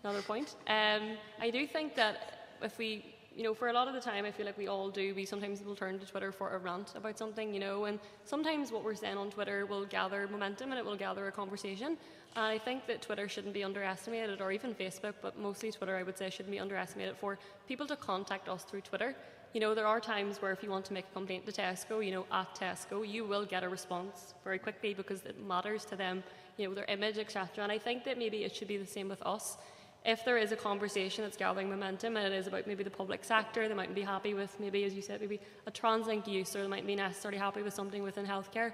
another point. I do think that if we, for a lot of the time, I feel like we sometimes will turn to Twitter for a rant about something, and sometimes what we're saying on Twitter will gather momentum and it will gather a conversation. And I think that Twitter shouldn't be underestimated, or even Facebook, but mostly Twitter, I would say, shouldn't be underestimated for people to contact us through Twitter. There are times where if you want to make a complaint to Tesco, at Tesco, you will get a response very quickly because it matters to them, their image, etc. And I think that maybe it should be the same with us. If there is a conversation that's gathering momentum and it is about maybe the public sector, they mightn't be happy with maybe, as you said, maybe a TransLink use, or they mightn't be necessarily happy with something within healthcare.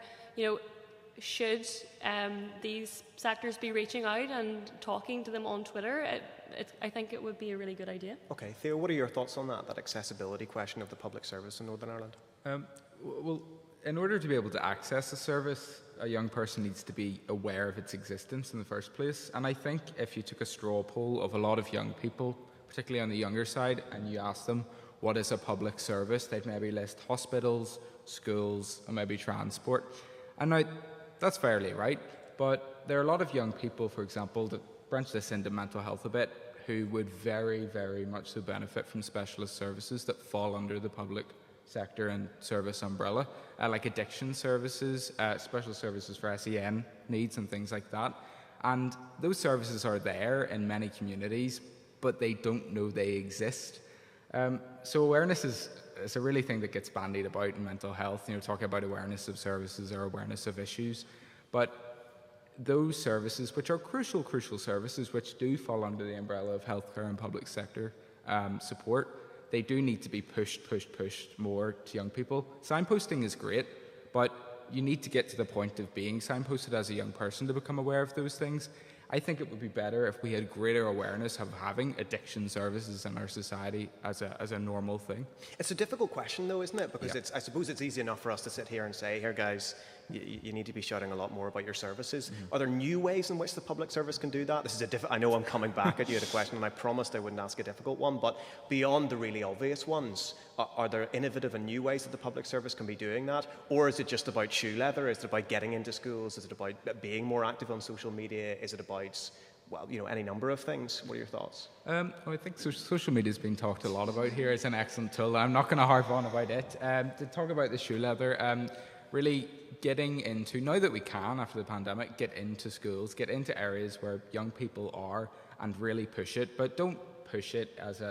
Should these sectors be reaching out and talking to them on Twitter? I think it would be a really good idea. Okay, Theo, what are your thoughts on that accessibility question of the public service in Northern Ireland? Well, in order to be able to access a service, a young person needs to be aware of its existence in the first place. And I think if you took a straw poll of a lot of young people, particularly on the younger side, and you asked them what is a public service, they'd maybe list hospitals, schools, and maybe transport. And now, that's fairly right, but there are a lot of young people, for example, that branch this into mental health a bit, who would very, very much so benefit from specialist services that fall under the public sector and service umbrella, like addiction services, special services for SEN needs and things like that. And those services are there in many communities, but they don't know they exist. So awareness is a really thing that gets bandied about in mental health, talking about awareness of services or awareness of issues. But those services, which are crucial services, which do fall under the umbrella of healthcare and public sector support, they do need to be pushed more to young people. Signposting is great, but you need to get to the point of being signposted as a young person to become aware of those things. I think it would be better if we had greater awareness of having addiction services in our society as a normal thing. It's a difficult question, though, isn't it? Because I suppose it's easy enough for us to sit here and say, here, guys, you need to be shouting a lot more about your services. Mm-hmm. Are there new ways in which the public service can do that? This is I know I'm coming back at you at a question, and I promised I wouldn't ask a difficult one, but beyond the really obvious ones, are there innovative and new ways that the public service can be doing that? Or is it just about shoe leather? Is it about getting into schools? Is it about being more active on social media? Is it about, well, any number of things? What are your thoughts? I think social media is being talked a lot about here. It's an excellent tool. I'm not going to harp on about it. To talk about the shoe leather, really getting into, now that we can after the pandemic, get into schools, get into areas where young people are and really push it, but don't push it as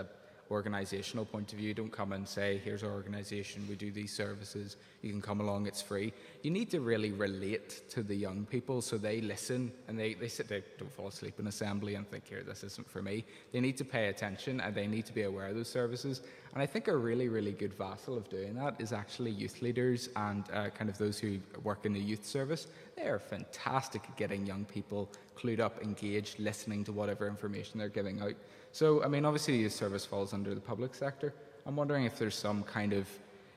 organisational point of view. Don't come and say, here's our organisation, we do these services, you can come along, it's free. You need to really relate to the young people so they listen and they sit there, don't fall asleep in assembly and think, here, this isn't for me. They need to pay attention and they need to be aware of those services. And I think a really, really good vassal of doing that is actually youth leaders and kind of those who work in the youth service. They are fantastic at getting young people clued up, engaged, listening to whatever information they're giving out. So, I mean, obviously the youth service falls under the public sector. I'm wondering if there's some kind of,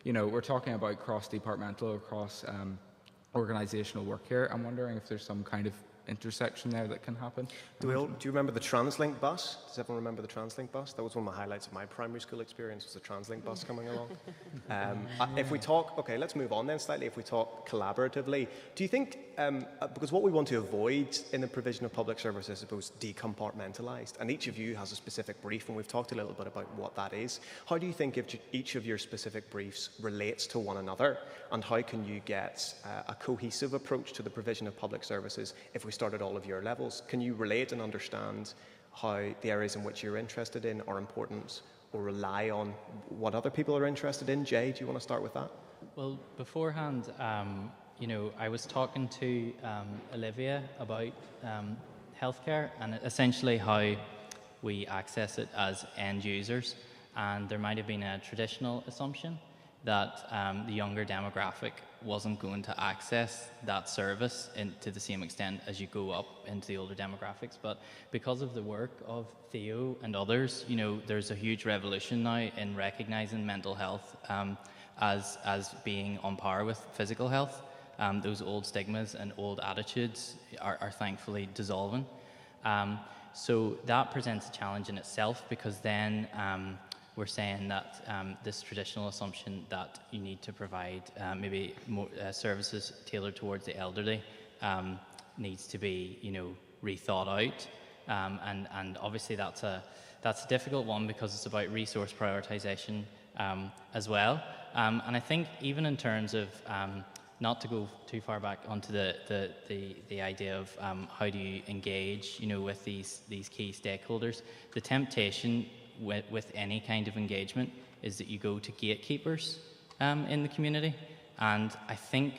you know, we're talking about cross-departmental or cross-organisational work here. I'm wondering if there's some kind of intersection there that can happen. Do you remember the TransLink bus? Does everyone remember the TransLink bus? That was one of my highlights of my primary school experience, was the TransLink bus coming along. If we talk, okay, let's move on then slightly. If we talk collaboratively, do you think, because what we want to avoid in the provision of public service is, I suppose, decompartmentalised, and each of you has a specific brief, and we've talked a little bit about what that is. How do you think if each of your specific briefs relates to one another, and how can you get a cohesive approach to the provision of public services if we start at all of your levels? Can you relate and understand how the areas in which you're interested in are important or rely on what other people are interested in? Jay, do you want to start with that? Well, beforehand, you know, I was talking to Olivia about healthcare and essentially how we access it as end users. And there might have been a traditional assumption that the younger demographic wasn't going to access that service to the same extent as you go up into the older demographics. But because of the work of Theo and others, you know, there's a huge revolution now in recognising mental health as being on par with physical health. Those old stigmas and old attitudes are thankfully dissolving. So that presents a challenge in itself, because then we're saying that this traditional assumption that you need to provide maybe more services tailored towards the elderly needs to be, you know, rethought out, and obviously that's a difficult one because it's about resource prioritization as well, and I think even in terms of not to go too far back onto the idea of how do you engage, you know, with these key stakeholders, the temptation with any kind of engagement is that you go to gatekeepers in the community. And I think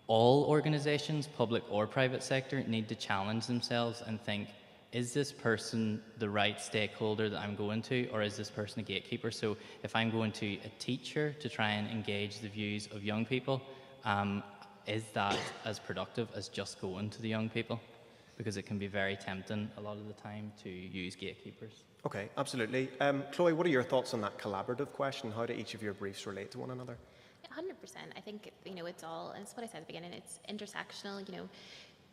all organisations, public or private sector, need to challenge themselves and think, is this person the right stakeholder that I'm going to, or is this person a gatekeeper? So if I'm going to a teacher to try and engage the views of young people, is that as productive as just going to the young people? Because it can be very tempting a lot of the time to use gatekeepers. Okay, absolutely. Chloe, what are your thoughts on that collaborative question? How do each of your briefs relate to one another? 100%. I think, you know, it's all, and it's what I said at the beginning, it's intersectional. You know,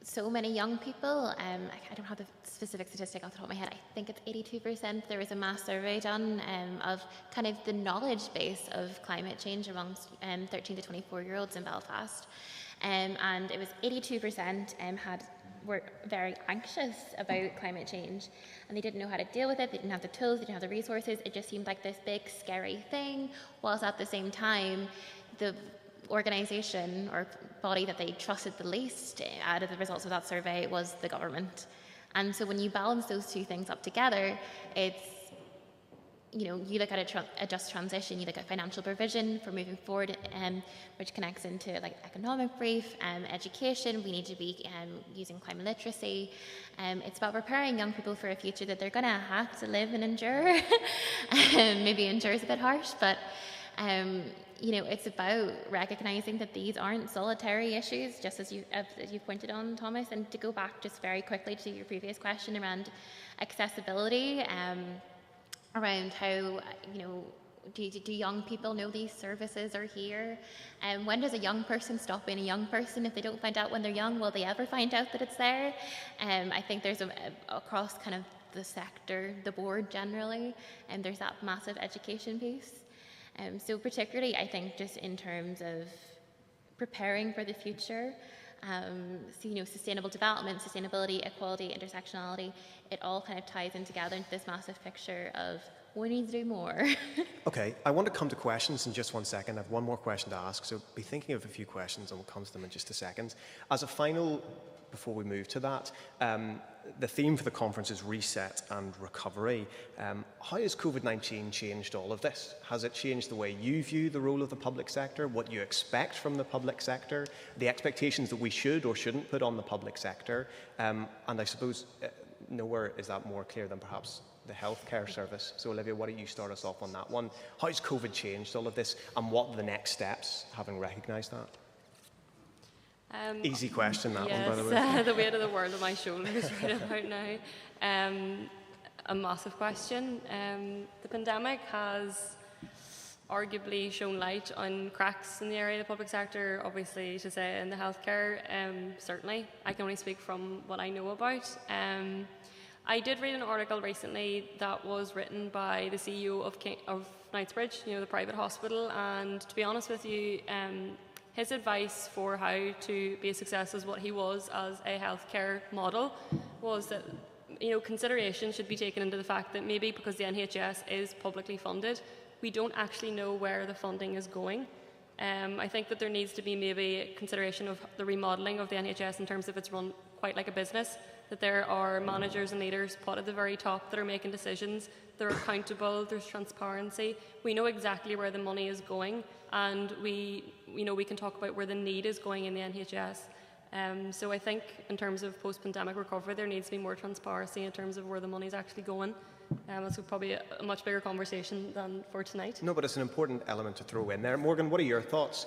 so many young people, I don't have the specific statistic off the top of my head, I think it's 82%. There was a mass survey done of kind of the knowledge base of climate change amongst 13 to 24-year-olds in Belfast. And it was 82% were very anxious about climate change, and they didn't know how to deal with it. They didn't have the tools, they didn't have the resources. It just seemed like this big scary thing, whilst at the same time the organisation or body that they trusted the least out of the results of that survey was the government. And so when you balance those two things up together, it's, you know, you look at a just transition, you look at financial provision for moving forward, which connects into like economic brief, education. We need to be using climate literacy. It's about preparing young people for a future that they're going to have to live and endure. Maybe endure is a bit harsh, but you know, it's about recognizing that these aren't solitary issues, just as you pointed on, Thomas. And to go back just very quickly to your previous question around accessibility. Around how, you know, do young people know these services are here? When does a young person stop being a young person? If they don't find out when they're young, will they ever find out that it's there? I think there's across kind of the sector, the board generally, and there's that massive education piece. So particularly, I think just in terms of preparing for the future, so, you know, sustainable development, sustainability, equality, intersectionality, it all kind of ties in together into this massive picture of we need to do more. Okay, I want to come to questions in just 1 second. I have one more question to ask, so be thinking of a few questions and we'll come to them in just a second. As a final before we move to that. The theme for the conference is reset and recovery. How has COVID-19 changed all of this? Has it changed the way you view the role of the public sector, what you expect from the public sector, the expectations that we should or shouldn't put on the public sector? And I suppose nowhere is that more clear than perhaps the healthcare service. So Olivia, why don't you start us off on that one? How has COVID changed all of this, and what are the next steps, having recognised that? Easy question, that one, by the way. The weight of the world on my shoulders right about now. A massive question. The pandemic has arguably shown light on cracks in the area of the public sector, obviously, to say in the healthcare, certainly. I can only speak from what I know about. I did read an article recently that was written by the CEO of Knightsbridge, the private hospital, and to be honest with you, his advice for how to be a success as what he was as a healthcare model was that consideration should be taken into the fact that maybe because the NHS is publicly funded, we don't actually know where the funding is going. I think that there needs to be maybe a consideration of the remodelling of the NHS in terms of it's run quite like a business, that there are managers and leaders put at the very top that are making decisions, they're accountable, there's transparency, we know exactly where the money is going, and we can talk about where the need is going in the NHS. So I think in terms of post-pandemic recovery, there needs to be more transparency in terms of where the money is actually going. That's probably a much bigger conversation than for tonight. No, but it's an important element to throw in there. Morgan, what are your thoughts?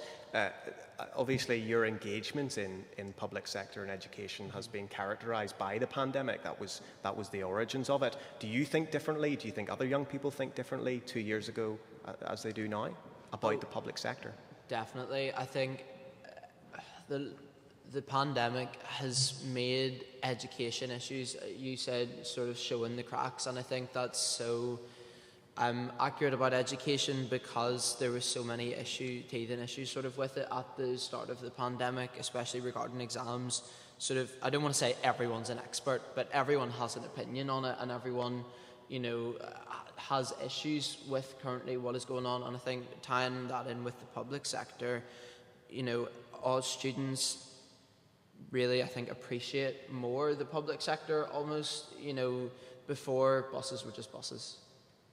Obviously, your engagement in public sector and education has been characterised by the pandemic. That was the origins of it. Do you think differently? Do you think other young people think differently 2 years ago as they do now about the public sector? Definitely. I think the pandemic has made education issues, you said, sort of showing the cracks, and I think that's so accurate about education because there were so many teething issues sort of with it at the start of the pandemic, especially regarding exams. Sort of, I don't want to say everyone's an expert, but everyone has an opinion on it, and everyone, has issues with currently what is going on. And I think tying that in with the public sector, all students really, I think, appreciate more the public sector almost. Before, buses were just buses.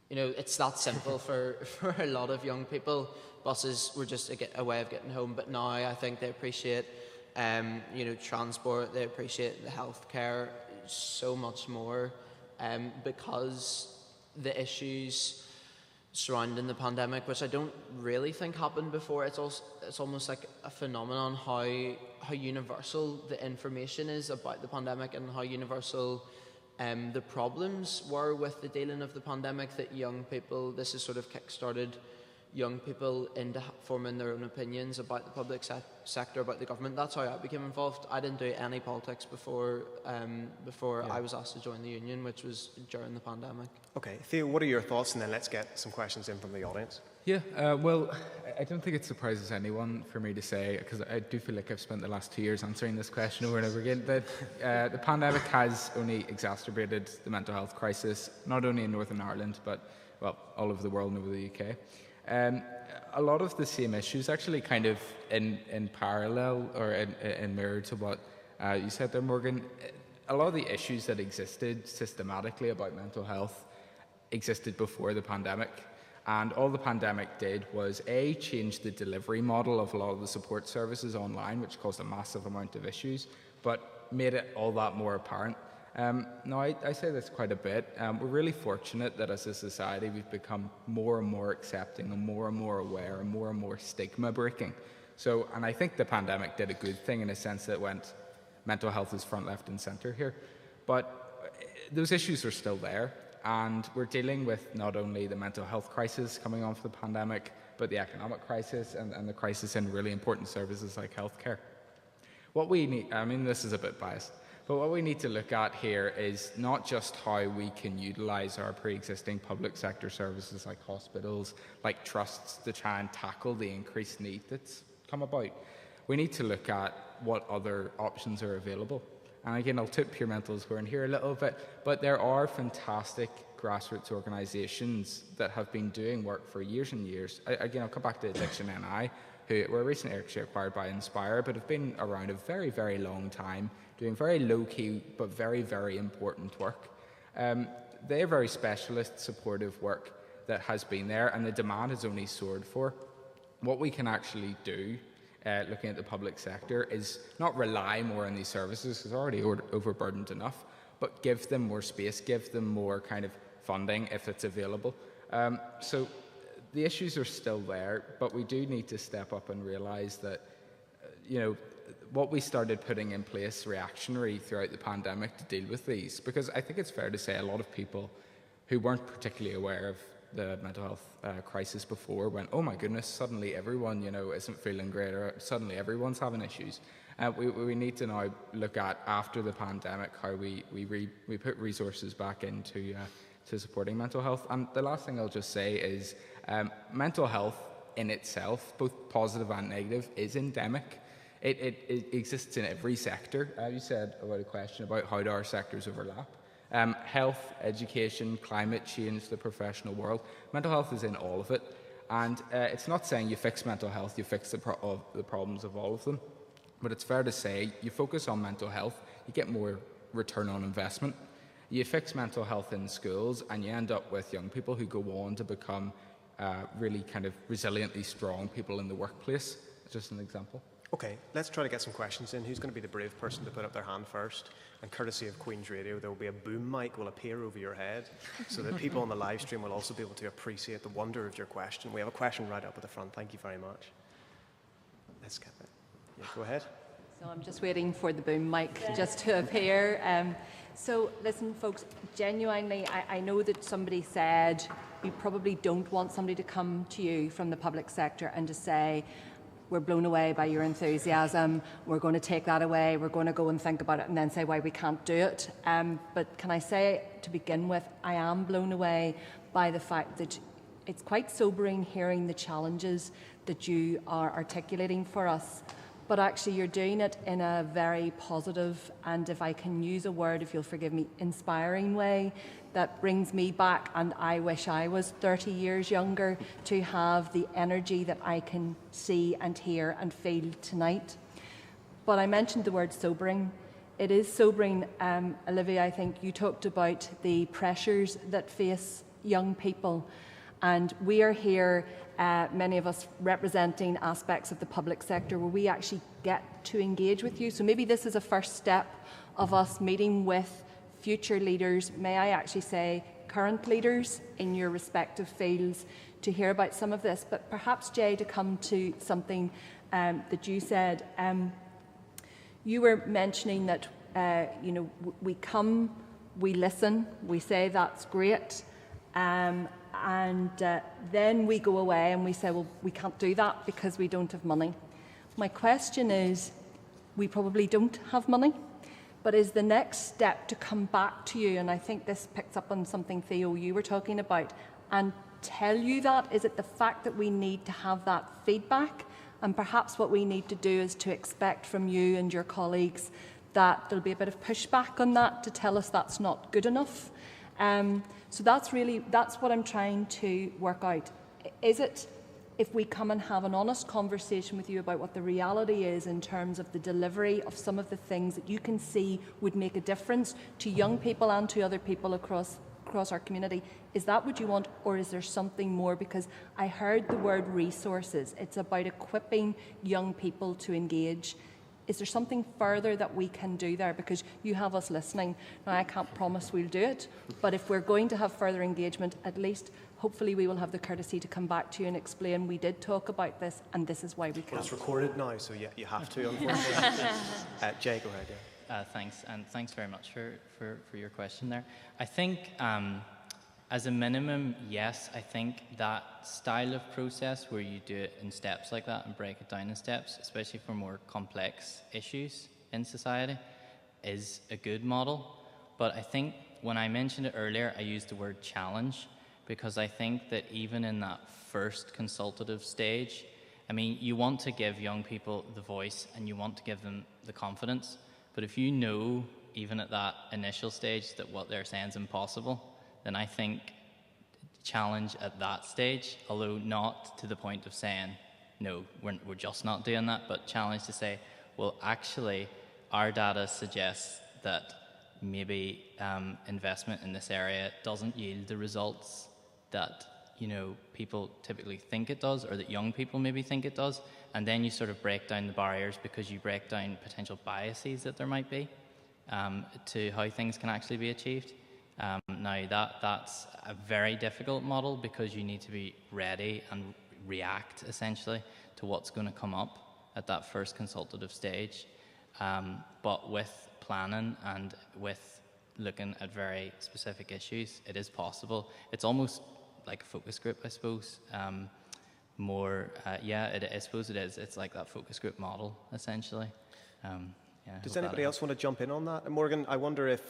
It's that simple for a lot of young people. Buses were just a way of getting home, but now I think they appreciate transport, they appreciate the healthcare so much more because the issues surrounding the pandemic, which I don't really think happened before. It's almost like a phenomenon how universal the information is about the pandemic and how universal the problems were with the dealing of the pandemic, that young people, this has sort of kick-started young people into forming their own opinions about the public sector, about the government. That's how I became involved. I didn't do any politics before I was asked to join the union, which was during the pandemic. Okay, Theo, what are your thoughts? And then let's get some questions in from the audience. Yeah, well, I don't think it surprises anyone for me to say, because I do feel like I've spent the last 2 years answering this question over and over again, that the pandemic has only exacerbated the mental health crisis, not only in Northern Ireland, but, well, all over the world and over the UK. A lot of the same issues actually kind of in parallel or in mirror to what you said there, Morgan. A lot of the issues that existed systematically about mental health existed before the pandemic. And all the pandemic did was change the delivery model of a lot of the support services online, which caused a massive amount of issues, but made it all that more apparent. Now, I say this quite a bit. We're really fortunate that as a society we've become more and more accepting and more aware and more stigma breaking. So, and I think the pandemic did a good thing in a sense that went mental health is front, left and centre here. But those issues are still there, and we're dealing with not only the mental health crisis coming on from the pandemic, but the economic crisis and the crisis in really important services like healthcare. What we need, I mean, this is a bit biased, but what we need to look at here is not just how we can utilise our pre-existing public sector services like hospitals, like trusts, to try and tackle the increased need that's come about. We need to look at what other options are available. And again, I'll tip Pure Mental's horn here a little bit, but there are fantastic grassroots organisations that have been doing work for years and years. Again, I'll come back to Addiction NI, who were recently actually acquired by Inspire, but have been around a very, very long time doing very low-key but very, very important work. They're very specialist, supportive work that has been there, and the demand has only soared for. What we can actually do, looking at the public sector, is not rely more on these services, because they're already overburdened enough, but give them more space, give them more kind of funding if it's available. So the issues are still there, but we do need to step up and realise that, what we started putting in place reactionary throughout the pandemic to deal with these, because I think it's fair to say a lot of people who weren't particularly aware of the mental health crisis before went, oh my goodness, suddenly everyone, isn't feeling great, or suddenly everyone's having issues. We need to now look at, after the pandemic, how we put resources back into to supporting mental health. And the last thing I'll just say is mental health in itself, both positive and negative, is endemic. It exists in every sector. You said about a question about how do our sectors overlap. Health, education, climate change, the professional world. Mental health is in all of it. And it's not saying you fix mental health, you fix the problems of all of them. But it's fair to say you focus on mental health, you get more return on investment. You fix mental health in schools and you end up with young people who go on to become really kind of resiliently strong people in the workplace. Just an example. Okay, let's try to get some questions in. Who's going to be the brave person to put up their hand first? And courtesy of Queen's Radio, there will be a boom mic will appear over your head so that people on the live stream will also be able to appreciate the wonder of your question. We have a question right up at the front. Thank you very much. Let's get that. Yeah, go ahead. So I'm just waiting for the boom mic just to appear. So listen, folks, genuinely, I know that somebody said you probably don't want somebody to come to you from the public sector and to say, we're blown away by your enthusiasm, we're going to take that away, we're going to go and think about it and then say why we can't do it. But can I say, to begin with, I am blown away by the fact that it's quite sobering hearing the challenges that you are articulating for us. But actually you're doing it in a very positive, and if I can use a word, if you'll forgive me, inspiring way that brings me back, and I wish I was 30 years younger to have the energy that I can see and hear and feel tonight. But I mentioned the word sobering. It is sobering. Olivia, I think you talked about the pressures that face young people, and we are here, many of us representing aspects of the public sector where we actually get to engage with you. So maybe this is a first step of us meeting with future leaders, may I actually say current leaders in your respective fields, to hear about some of this. But perhaps, Jay, to come to something that you said, you were mentioning that we come, we listen, we say that's great, and then we go away and we say, well, we can't do that because we don't have money. My question is, we probably don't have money, but is the next step to come back to you, and I think this picks up on something, Theo, you were talking about, and tell you that? Is it the fact that we need to have that feedback? And perhaps what we need to do is to expect from you and your colleagues that there'll be a bit of pushback on that to tell us that's not good enough. So that's what I'm trying to work out. Is it, if we come and have an honest conversation with you about what the reality is in terms of the delivery of some of the things that you can see would make a difference to young people and to other people across our community, is that what you want, or is there something more? Because I heard the word resources. It's about equipping young people to engage. Is there something further that we can do there? Because you have us listening. Now, I can't promise we'll do it, but if we're going to have further engagement, at least hopefully we will have the courtesy to come back to you and explain we did talk about this and this is why we can't. Well, it's recorded now, so you have to, unfortunately. Jay, go ahead. Yeah. Thanks, and thanks very much for your question there. I think as a minimum, yes, I think that style of process where you do it in steps like that and break it down in steps, especially for more complex issues in society, is a good model. But I think when I mentioned it earlier, I used the word challenge, because I think that even in that first consultative stage, I mean, you want to give young people the voice and you want to give them the confidence, but if you know, even at that initial stage, that what they're saying is impossible, then I think challenge at that stage, although not to the point of saying, no, we're just not doing that, but challenge to say, well, actually, our data suggests that maybe investment in this area doesn't yield the results that people typically think it does, or that young people maybe think it does, and then you sort of break down the barriers because you break down potential biases that there might be to how things can actually be achieved. Now that's a very difficult model because you need to be ready and react essentially to what's going to come up at that first consultative stage. But with planning and with looking at very specific issues, it is possible. It's almost like a focus group, I suppose. I suppose it is. It's like that focus group model, essentially. Does anybody else want to jump in on that? And Morgan, I wonder if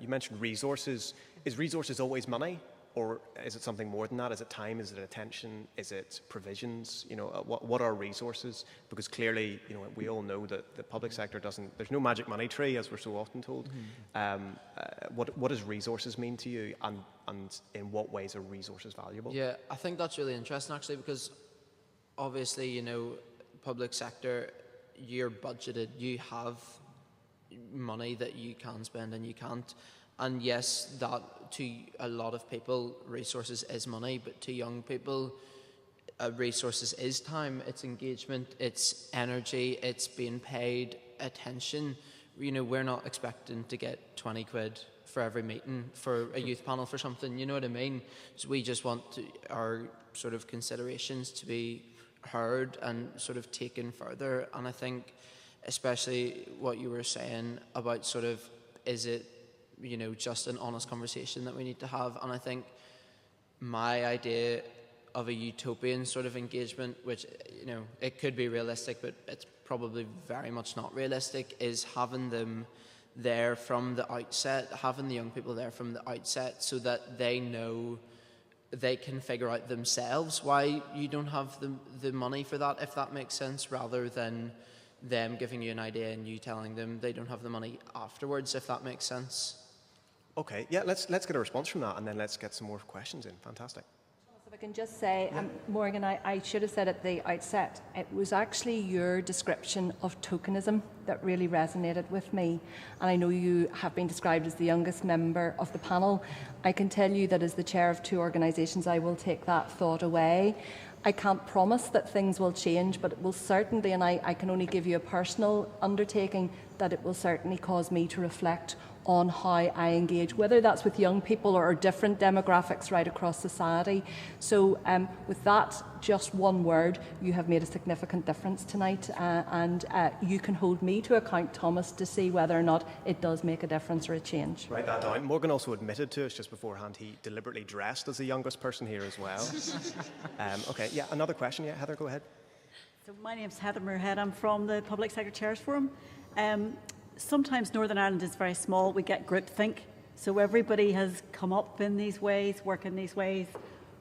you mentioned resources. Is resources always money, or is it something more than that? Is it time? Is it attention? Is it provisions? What are resources? Because clearly, we all know that the public sector doesn't. There's no magic money tree, as we're so often told. What does resources mean to you, and in what ways are resources valuable? Yeah, I think that's really interesting actually, because obviously, public sector, you're budgeted, you have money that you can spend and you can't. And yes, that to a lot of people, resources is money, but to young people, resources is time, it's engagement, it's energy, it's being paid attention. We're not expecting to get 20 quid for every meeting for a youth panel for something, you know what I mean? So we just want our sort of considerations to be heard and sort of taken further. And I think especially what you were saying about sort of, is it, just an honest conversation that we need to have. And I think my idea of a utopian sort of engagement, which, it could be realistic, but it's probably very much not realistic, is having them there from the outset, having the young people there from the outset so that they know they can figure out themselves why you don't have the money for that, if that makes sense, rather than them giving you an idea and you telling them they don't have the money afterwards, if that makes sense. Okay, yeah, let's get a response from that, and then let's get some more questions in. Fantastic. If I can just say, Morgan, I should have said at the outset, it was actually your description of tokenism that really resonated with me. And I know you have been described as the youngest member of the panel. I can tell you that as the chair of 2 organisations, I will take that thought away. I can't promise that things will change, but it will certainly, and I can only give you a personal undertaking, that it will certainly cause me to reflect on how I engage, whether that's with young people or different demographics right across society. So with that, just one word, you have made a significant difference tonight, and you can hold me to account, Thomas, to see whether or not it does make a difference or a change. Write that down. Morgan also admitted to us just beforehand he deliberately dressed as the youngest person here as well. Okay, yeah, another question. Yeah, Heather, go ahead. So my name's Heather Moorhead. I'm from the Public Sector Chairs Forum. Sometimes Northern Ireland is very small. We get groupthink. So everybody has come up in these ways, work in these ways.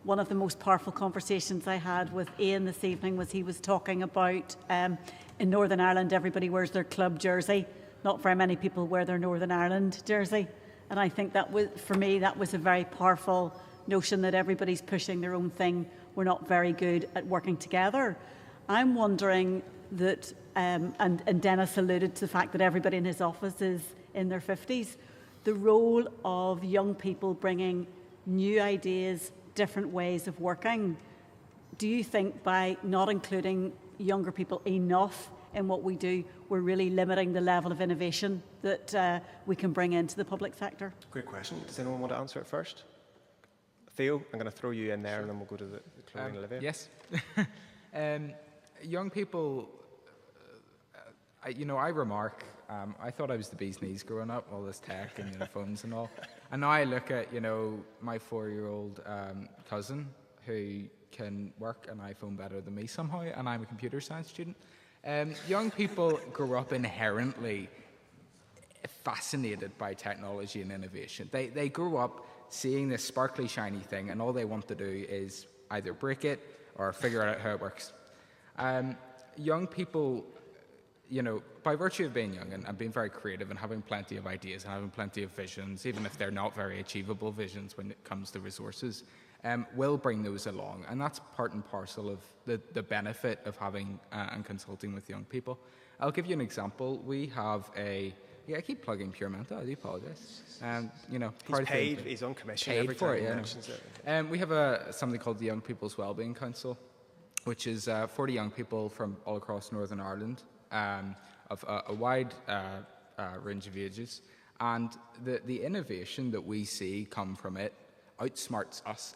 One of the most powerful conversations I had with Ian this evening was he was talking about in Northern Ireland everybody wears their club jersey. Not very many people wear their Northern Ireland jersey. And I think that was, for me, that was a very powerful notion that everybody's pushing their own thing. We're not very good at working together. I'm wondering that, and Dennis alluded to the fact that everybody in his office is in their 50s, the role of young people bringing new ideas, different ways of working. Do you think by not including younger people enough in what we do, we're really limiting the level of innovation that we can bring into the public sector? Great question. Does anyone want to answer it first? Theo, I'm going to throw you in there, and then we'll go to the Chloe and Olivia. Yes. Young people, I remark, I thought I was the bee's knees growing up, all this tech and phones and all. And now I look at, my 4-year-old cousin who can work an iPhone better than me somehow, and I'm a computer science student. Young people grow up inherently fascinated by technology and innovation. They grow up seeing this sparkly, shiny thing, and all they want to do is either break it or figure out how it works. Young people you know, by virtue of being young and being very creative and having plenty of ideas and having plenty of visions, even if they're not very achievable visions when it comes to resources, will bring those along. And that's part and parcel of the benefit of having and consulting with young people. I'll give you an example. We have I keep plugging Pure Mental, I do apologise. You know, he's paid, he's on commission paid every for time it, he yeah. mentions it. We have something called the Young People's Wellbeing Council, which is 40 young people from all across Northern Ireland, of a wide range of ages. And the innovation that we see come from it outsmarts us.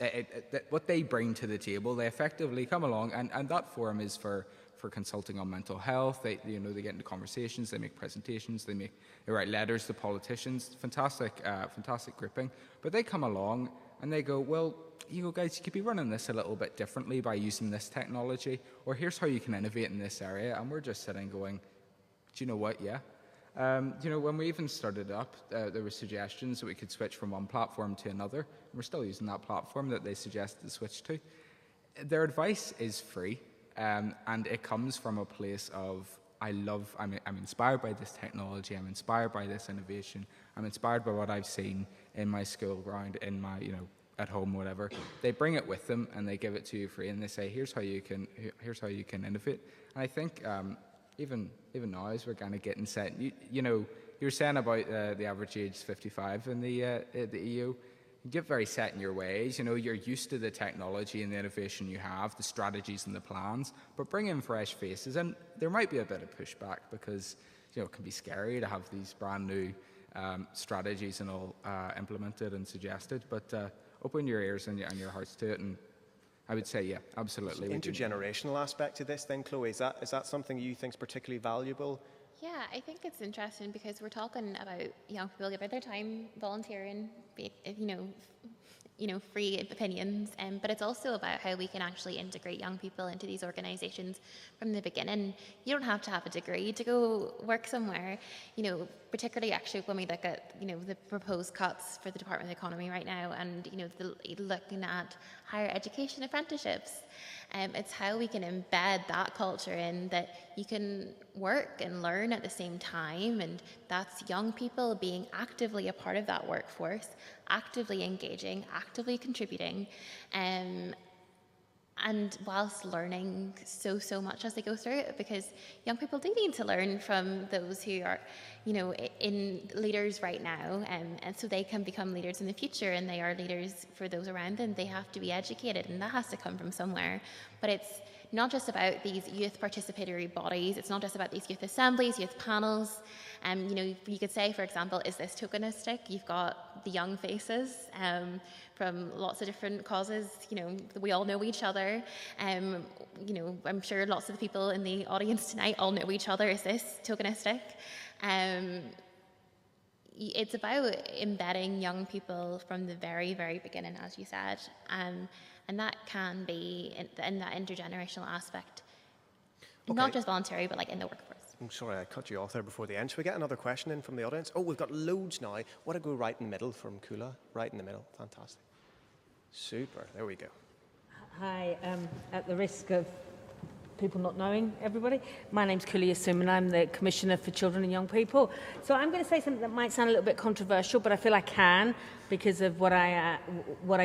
What they bring to the table, they effectively come along, and that forum is for consulting on mental health. They get into conversations, they make presentations, they write letters to politicians. Fantastic grouping. But they come along and they go, well, you guys, you could be running this a little bit differently by using this technology, or here's how you can innovate in this area. And we're just sitting going, do you know what? Yeah. When we even started up, there were suggestions that we could switch from one platform to another. And we're still using that platform that they suggested to switch to. Their advice is free, and it comes from a place of, I'm inspired by this technology, I'm inspired by this innovation, I'm inspired by what I've seen in my school ground, in my, at home, whatever. They bring it with them and they give it to you free, and they say, here's how you can innovate. And I think even now, as we're kind of getting set, you were saying about the average age is 55 in the EU. You get very set in your ways. You're used to the technology and the innovation you have, the strategies and the plans, but bring in fresh faces. And there might be a bit of pushback because it can be scary to have these brand new strategies and all implemented and suggested. But open your ears and your hearts to it, and I would say, yeah, absolutely. Intergenerational aspect to this then, Chloe, is that something you think is particularly valuable? Yeah, I think it's interesting because we're talking about young people giving their time, volunteering, free opinions, but it's also about how we can actually integrate young people into these organisations from the beginning. You don't have to have a degree to go work somewhere, particularly actually when we look at, the proposed cuts for the Department of Economy right now and, looking at higher education apprenticeships. It's how we can embed that culture in that you can work and learn at the same time, and that's young people being actively a part of that workforce, actively engaging, actively contributing, and whilst learning so much as they go through it, because young people do need to learn from those who are, in leaders right now, and so they can become leaders in the future, and they are leaders for those around them. They have to be educated, and that has to come from somewhere. But it's not just about these youth participatory bodies. It's not just about these youth assemblies, youth panels. You could say, for example, is this tokenistic? You've got the young faces from lots of different causes. We all know each other. I'm sure lots of the people in the audience tonight all know each other. Is this tokenistic? It's about embedding young people from the very, very beginning, as you said. And that can be in that intergenerational aspect, not just voluntary, but like in the workforce. I'm sorry, I cut you off there before the end. Should we get another question in from the audience? Oh, we've got loads now. What to go right in the middle from Kula? Right in the middle. Fantastic. Super. There we go. Hi. At the risk of people not knowing everybody, my name's Kula Yasum, and I'm the Commissioner for Children and Young People. So I'm going to say something that might sound a little bit controversial, but I feel I can because of what I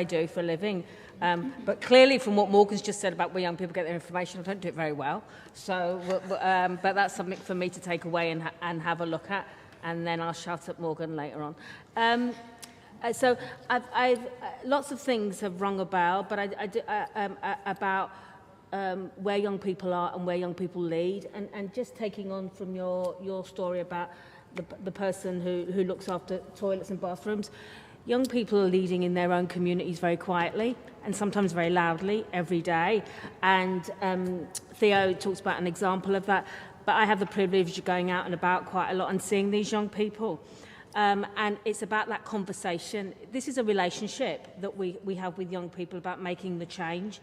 do for a living. But clearly, from what Morgan's just said about where young people get their information, I don't do it very well. So, but that's something for me to take away and have a look at, and then I'll shout at Morgan later on. So, I've lots of things have rung a bell, but about where young people are and where young people lead, and just taking on from your story about the person who looks after toilets and bathrooms. Young people are leading in their own communities very quietly and sometimes very loudly every day. And Theo talks about an example of that. But I have the privilege of going out and about quite a lot and seeing these young people. And it's about that conversation. This is a relationship that we have with young people about making the change.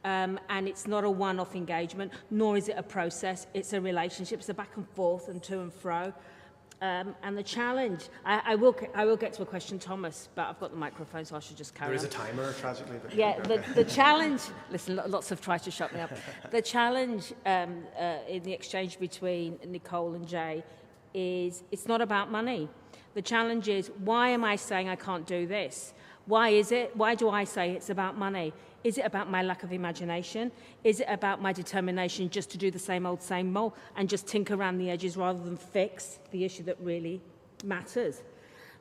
And it's not a one-off engagement, nor is it a process. It's a relationship. It's a back and forth and to and fro. And the challenge, I will get to a question, Thomas, but I've got the microphone, so I should just carry on. There is a timer, tragically. But yeah, the challenge, listen, lots have tried to shut me up. The challenge in the exchange between Nicole and Jay is it's not about money. The challenge is, why am I saying I can't do this? Why is it? Why do I say it's about money? Is it about my lack of imagination? Is it about my determination just to do the same old and just tinker around the edges rather than fix the issue that really matters?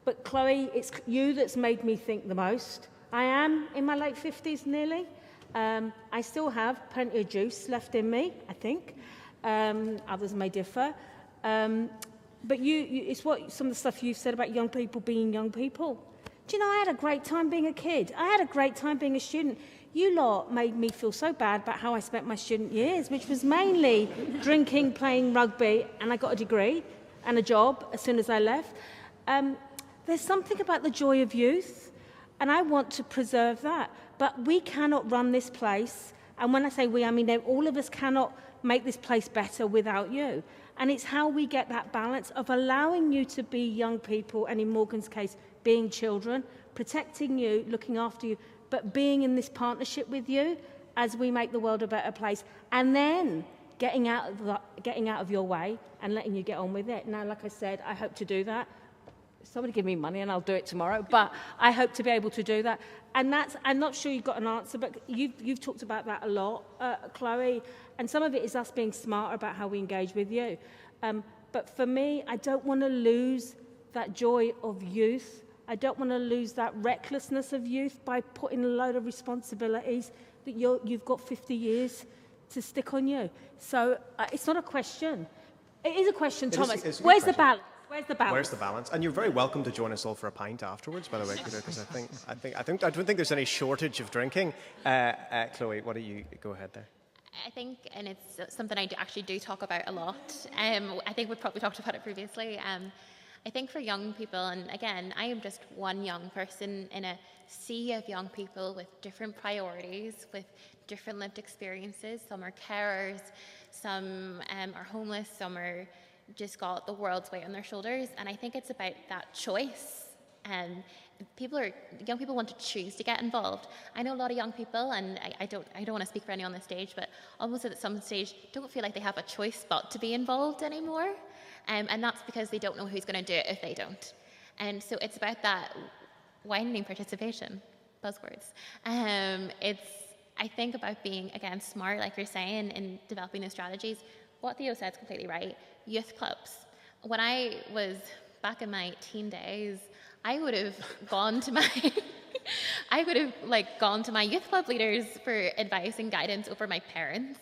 But Chloe, it's you that's made me think the most. I am in my late 50s nearly. I still have plenty of juice left in me, I think. Others may differ. But it's what some of the stuff you've said about young people being young people. Do you know, I had a great time being a kid. I had a great time being a student. You lot made me feel so bad about how I spent my student years, which was mainly drinking, playing rugby, and I got a degree and a job as soon as I left. There's something about the joy of youth, and I want to preserve that. But we cannot run this place, and when I say we, I mean all of us cannot make this place better without you. And it's how we get that balance of allowing you to be young people, and in Morgan's case, being children, protecting you, looking after you, but being in this partnership with you as we make the world a better place, and then getting out of your way and letting you get on with it. Now, like I said, I hope to do that. Somebody give me money and I'll do it tomorrow, but I hope to be able to do that. And I'm not sure you've got an answer, but you've talked about that a lot, Chloe, and some of it is us being smarter about how we engage with you. But for me, I don't want to lose that joy of youth. I don't want to lose that recklessness of youth by putting a load of responsibilities that you've got 50 years to stick on you. So it's not a question. It is a question, Thomas. Where's the balance? Where's the balance? Where's the balance? And you're very welcome to join us all for a pint afterwards, by the way, because I don't think there's any shortage of drinking. Chloe, what do you go ahead there? I think, and it's something I actually do talk about a lot. I think we've probably talked about it previously. I think for young people, and again, I am just one young person in a sea of young people with different priorities, with different lived experiences. Some are carers, some are homeless, some are just got the world's weight on their shoulders. And I think it's about that choice. Young people want to choose to get involved. I know a lot of young people, and I don't want to speak for anyone on this stage, but almost at some stage don't feel like they have a choice but to be involved anymore. And that's because they don't know who's going to do it if they don't. And so it's about that widening participation, buzzwords. I think about being, again, smart, like you're saying, in developing those strategies. What Theo said is completely right. Youth clubs. When I was back in my teen days, I would have gone to my gone to my youth club leaders for advice and guidance over my parents.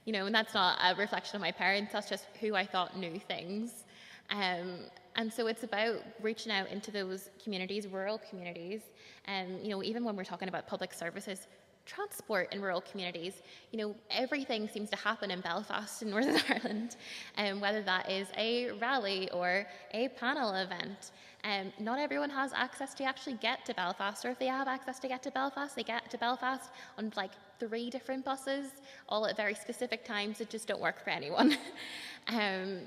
You know, and that's not a reflection of my parents, that's just who I thought knew things. And so it's about reaching out into those communities, rural communities, and even when we're talking about public services, transport in rural communities, everything seems to happen in Belfast in Northern Ireland, whether that is a rally or a panel event. Not everyone has access to actually get to Belfast, or if they have access to get to Belfast, they get to Belfast on 3 different buses, all at very specific times that just don't work for anyone.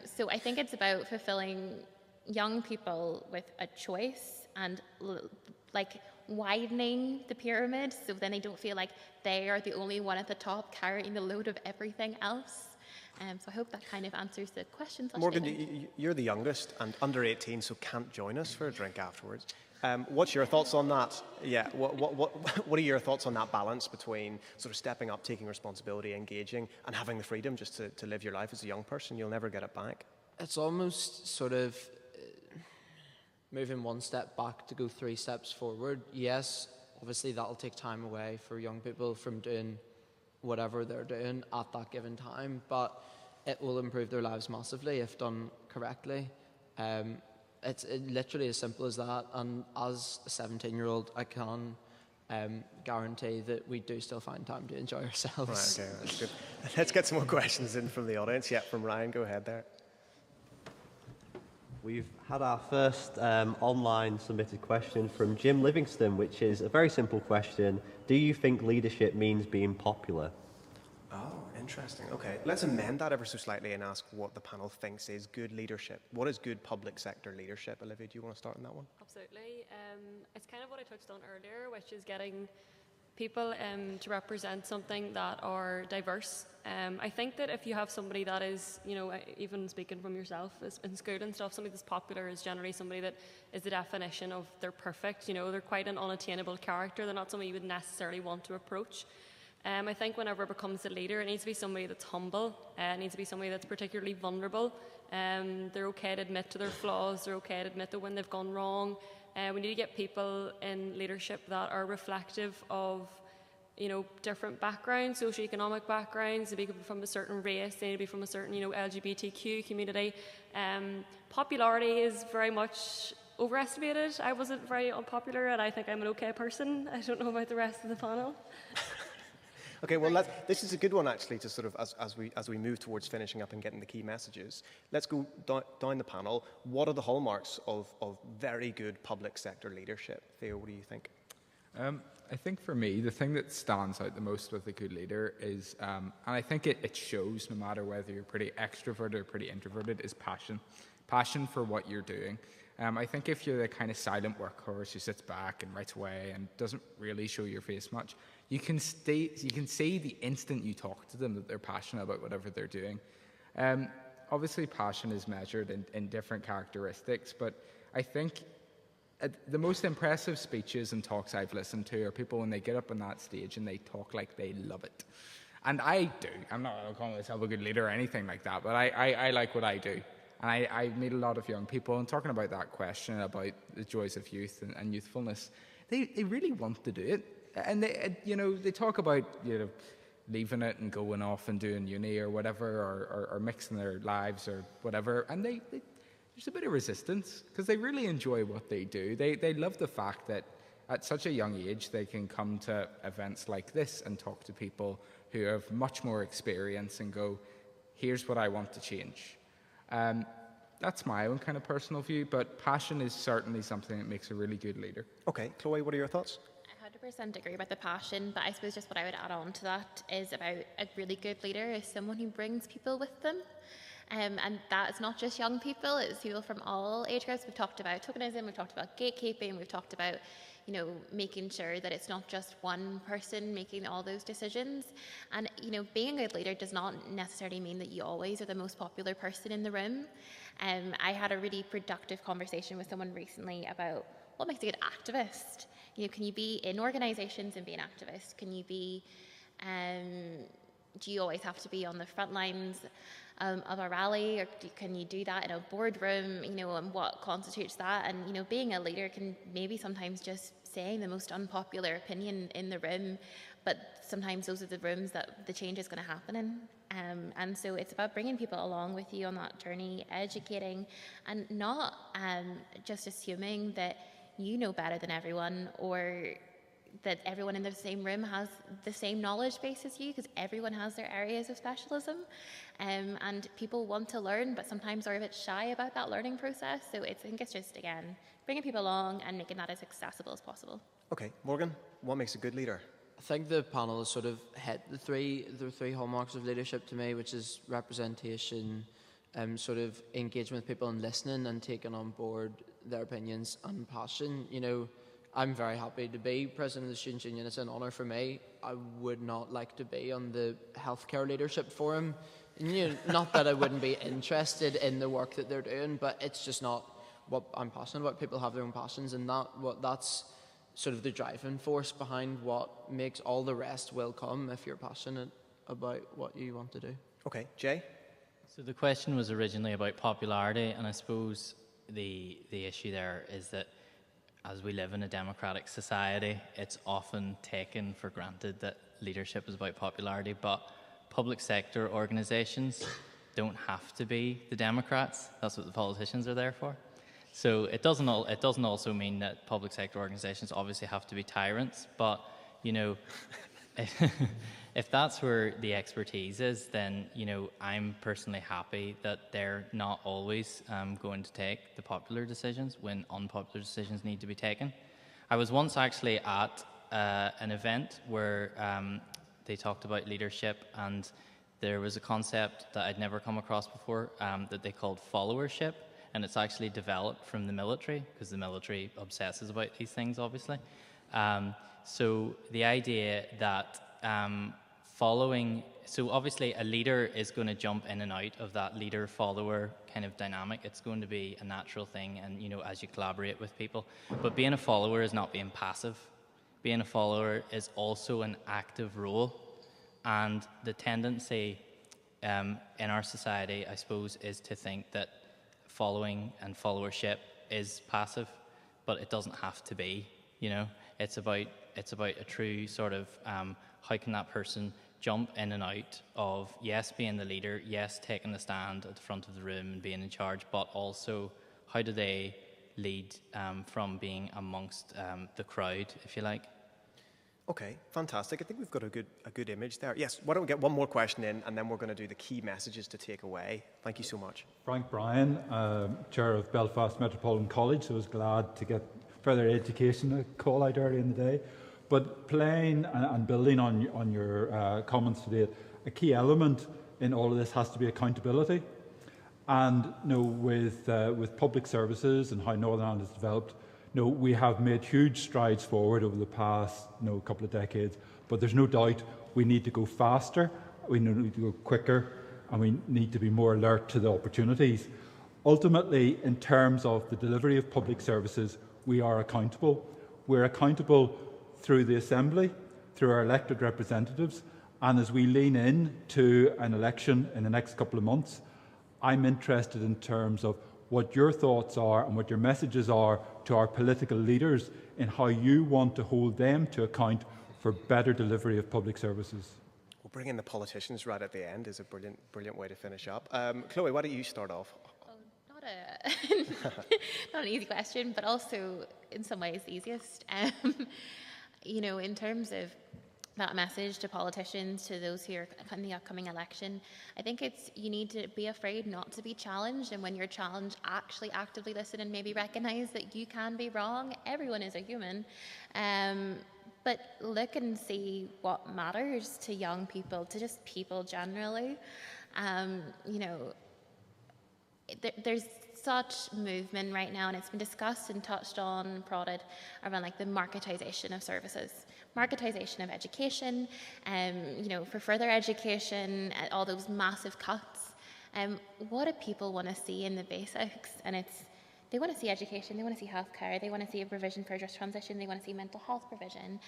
So I think it's about fulfilling young people with a choice and widening the pyramid so then they don't feel like they are the only one at the top carrying the load of everything else. So I hope that kind of answers the question. Morgan, you're the youngest and under 18, so can't join us for a drink afterwards. What's your thoughts on that? Yeah, what are your thoughts on that balance between sort of stepping up, taking responsibility, engaging, and having the freedom just to live your life as a young person? You'll never get it back. It's almost sort of moving one step back to go 3 steps forward. Yes, obviously that'll take time away for young people from doing whatever they're doing at that given time, but it will improve their lives massively if done correctly. It's literally as simple as that, and as a 17-year-old, I can guarantee that we do still find time to enjoy ourselves. Right, okay, that's good. Let's get some more questions in from the audience. Yeah, from Ryan, go ahead there. We've had our first online submitted question from Jim Livingston, which is a very simple question. Do you think leadership means being popular? Oh, Interesting. Okay, let's amend that ever so slightly and ask what the panel thinks is good leadership. What is good public sector leadership? Olivia, do you want to start on that one? Absolutely. It's kind of what I touched on earlier, which is getting people to represent something that are diverse. I think that if you have somebody that is, even speaking from yourself in school and stuff, somebody that's popular is generally somebody that is the definition of they're perfect. They're quite an unattainable character. They're not somebody you would necessarily want to approach. I think whenever it becomes a leader, it needs to be somebody that's humble. It needs to be somebody that's particularly vulnerable. They're okay to admit to their flaws. They're okay to admit to when they've gone wrong. We need to get people in leadership that are reflective of, different backgrounds, socioeconomic backgrounds. They need to be from a certain race. They need to be from a certain, LGBTQ community. Popularity is very much overestimated. I wasn't very unpopular, and I think I'm an okay person. I don't know about the rest of the panel. Okay, well, this is a good one actually to sort of, as we move towards finishing up and getting the key messages, let's go down the panel. What are the hallmarks of very good public sector leadership? Theo, what do you think? I think for me, the thing that stands out the most with a good leader is, and I think it shows no matter whether you're pretty extroverted or pretty introverted, is passion. Passion for what you're doing. I think if you're the kind of silent workhorse who sits back and writes away and doesn't really show your face much, you can see the instant you talk to them that they're passionate about whatever they're doing. Obviously, passion is measured in different characteristics, but I think the most impressive speeches and talks I've listened to are people when they get up on that stage and they talk like they love it. And I do. I'm not calling myself a good leader or anything like that, but I like what I do. And I meet a lot of young people, and talking about that question about the joys of youth and youthfulness, they really want to do it. And they talk about leaving it and going off and doing uni or whatever, or mixing their lives or whatever. And there's a bit of resistance because they really enjoy what they do. They love the fact that at such a young age they can come to events like this and talk to people who have much more experience and go, here's what I want to change. That's my own kind of personal view, but passion is certainly something that makes a really good leader. Okay, Chloe, what are your thoughts? I 100% agree about the passion, but I suppose just what I would add on to that is about a really good leader is someone who brings people with them. And that is not just young people, it's people from all age groups. We've talked about tokenism, we've talked about gatekeeping, we've talked about making sure that it's not just one person making all those decisions. And, being a good leader does not necessarily mean that you always are the most popular person in the room. I had a really productive conversation with someone recently about what makes a good activist. Can you be in organisations and be an activist? Can you be, do you always have to be on the front lines of a rally, or can you do that in a boardroom, and what constitutes that? And, being a leader can maybe sometimes just saying the most unpopular opinion in the room, but sometimes those are the rooms that the change is going to happen in. And so it's about bringing people along with you on that journey, educating, and not just assuming that you know better than everyone, or that everyone in the same room has the same knowledge base as you, because everyone has their areas of specialism. And people want to learn, but sometimes are a bit shy about that learning process. So I think it's just, again, bringing people along and making that as accessible as possible. Okay, Morgan, what makes a good leader? I think the panel has sort of hit the three hallmarks of leadership to me, which is representation, sort of engagement with people and listening and taking on board their opinions and passion. I'm very happy to be president of the Students' Union. It's an honour for me. I would not like to be on the healthcare leadership forum. Not that I wouldn't be interested in the work that they're doing, but it's just not what I'm passionate about. People have their own passions, and that's sort of the driving force behind what makes all the rest will come if you're passionate about what you want to do. Okay, Jay? So the question was originally about popularity, and I suppose the issue there is that as we live in a democratic society, it's often taken for granted that leadership is about popularity, but public sector organisations don't have to be the Democrats. That's what the politicians are there for. So it doesn't also mean that public sector organisations obviously have to be tyrants, but if that's where the expertise is, then I'm personally happy that they're not always going to take the popular decisions when unpopular decisions need to be taken. I was once actually at an event where they talked about leadership, and there was a concept that I'd never come across before that they called followership, and it's actually developed from the military, because the military obsesses about these things, obviously. So the idea that following, so obviously a leader is going to jump in and out of that leader-follower kind of dynamic. It's going to be a natural thing, and, you know, as you collaborate with people. But being a follower is not being passive. Being a follower is also an active role. And the tendency in our society, I suppose, is to think that following and followership is passive, but it doesn't have to be. You know, it's about a true sort of how can that person jump in and out of, yes, being the leader, yes, taking the stand at the front of the room and being in charge, but also how do they lead from being amongst the crowd, if you like. Okay, fantastic. I think we've got a good image there. Yes, why don't we get one more question in, and then we're going to do the key messages to take away. Thank you so much. Frank Bryan, Chair of Belfast Metropolitan College, so I was glad to get further education, a call out early in the day. But playing and building on your comments today, a key element in all of this has to be accountability. And you know, with public services and how Northern Ireland has developed, you know, we have made huge strides forward over the past couple of decades. But there's no doubt we need to go faster, we need to go quicker, and we need to be more alert to the opportunities. Ultimately, in terms of the delivery of public services, we are accountable. We're accountable through the Assembly, through our elected representatives, and as we lean in to an election in the next couple of months, I'm interested in terms of what your thoughts are and what your messages are to our political leaders in how you want to hold them to account for better delivery of public services. We'll bring in the politicians right at the end is a brilliant way to finish up. Chloe, why don't you start off? Not an easy question, but also in some ways the easiest. You know, in terms of that message to politicians, to those who are in the upcoming election, I think you need to be afraid not to be challenged, and when you're challenged, actually actively listen and maybe recognise that you can be wrong. Everyone is a human. But look and see what matters to young people, to just people generally. You know, there's such movement right now, and it's been discussed and touched on and prodded around like the marketisation of services, marketisation of education, you know, for further education, all those massive cuts. What do people want to see in the basics? And they want to see education, they want to see healthcare, they want to see a provision for just transition, they want to see mental health provision.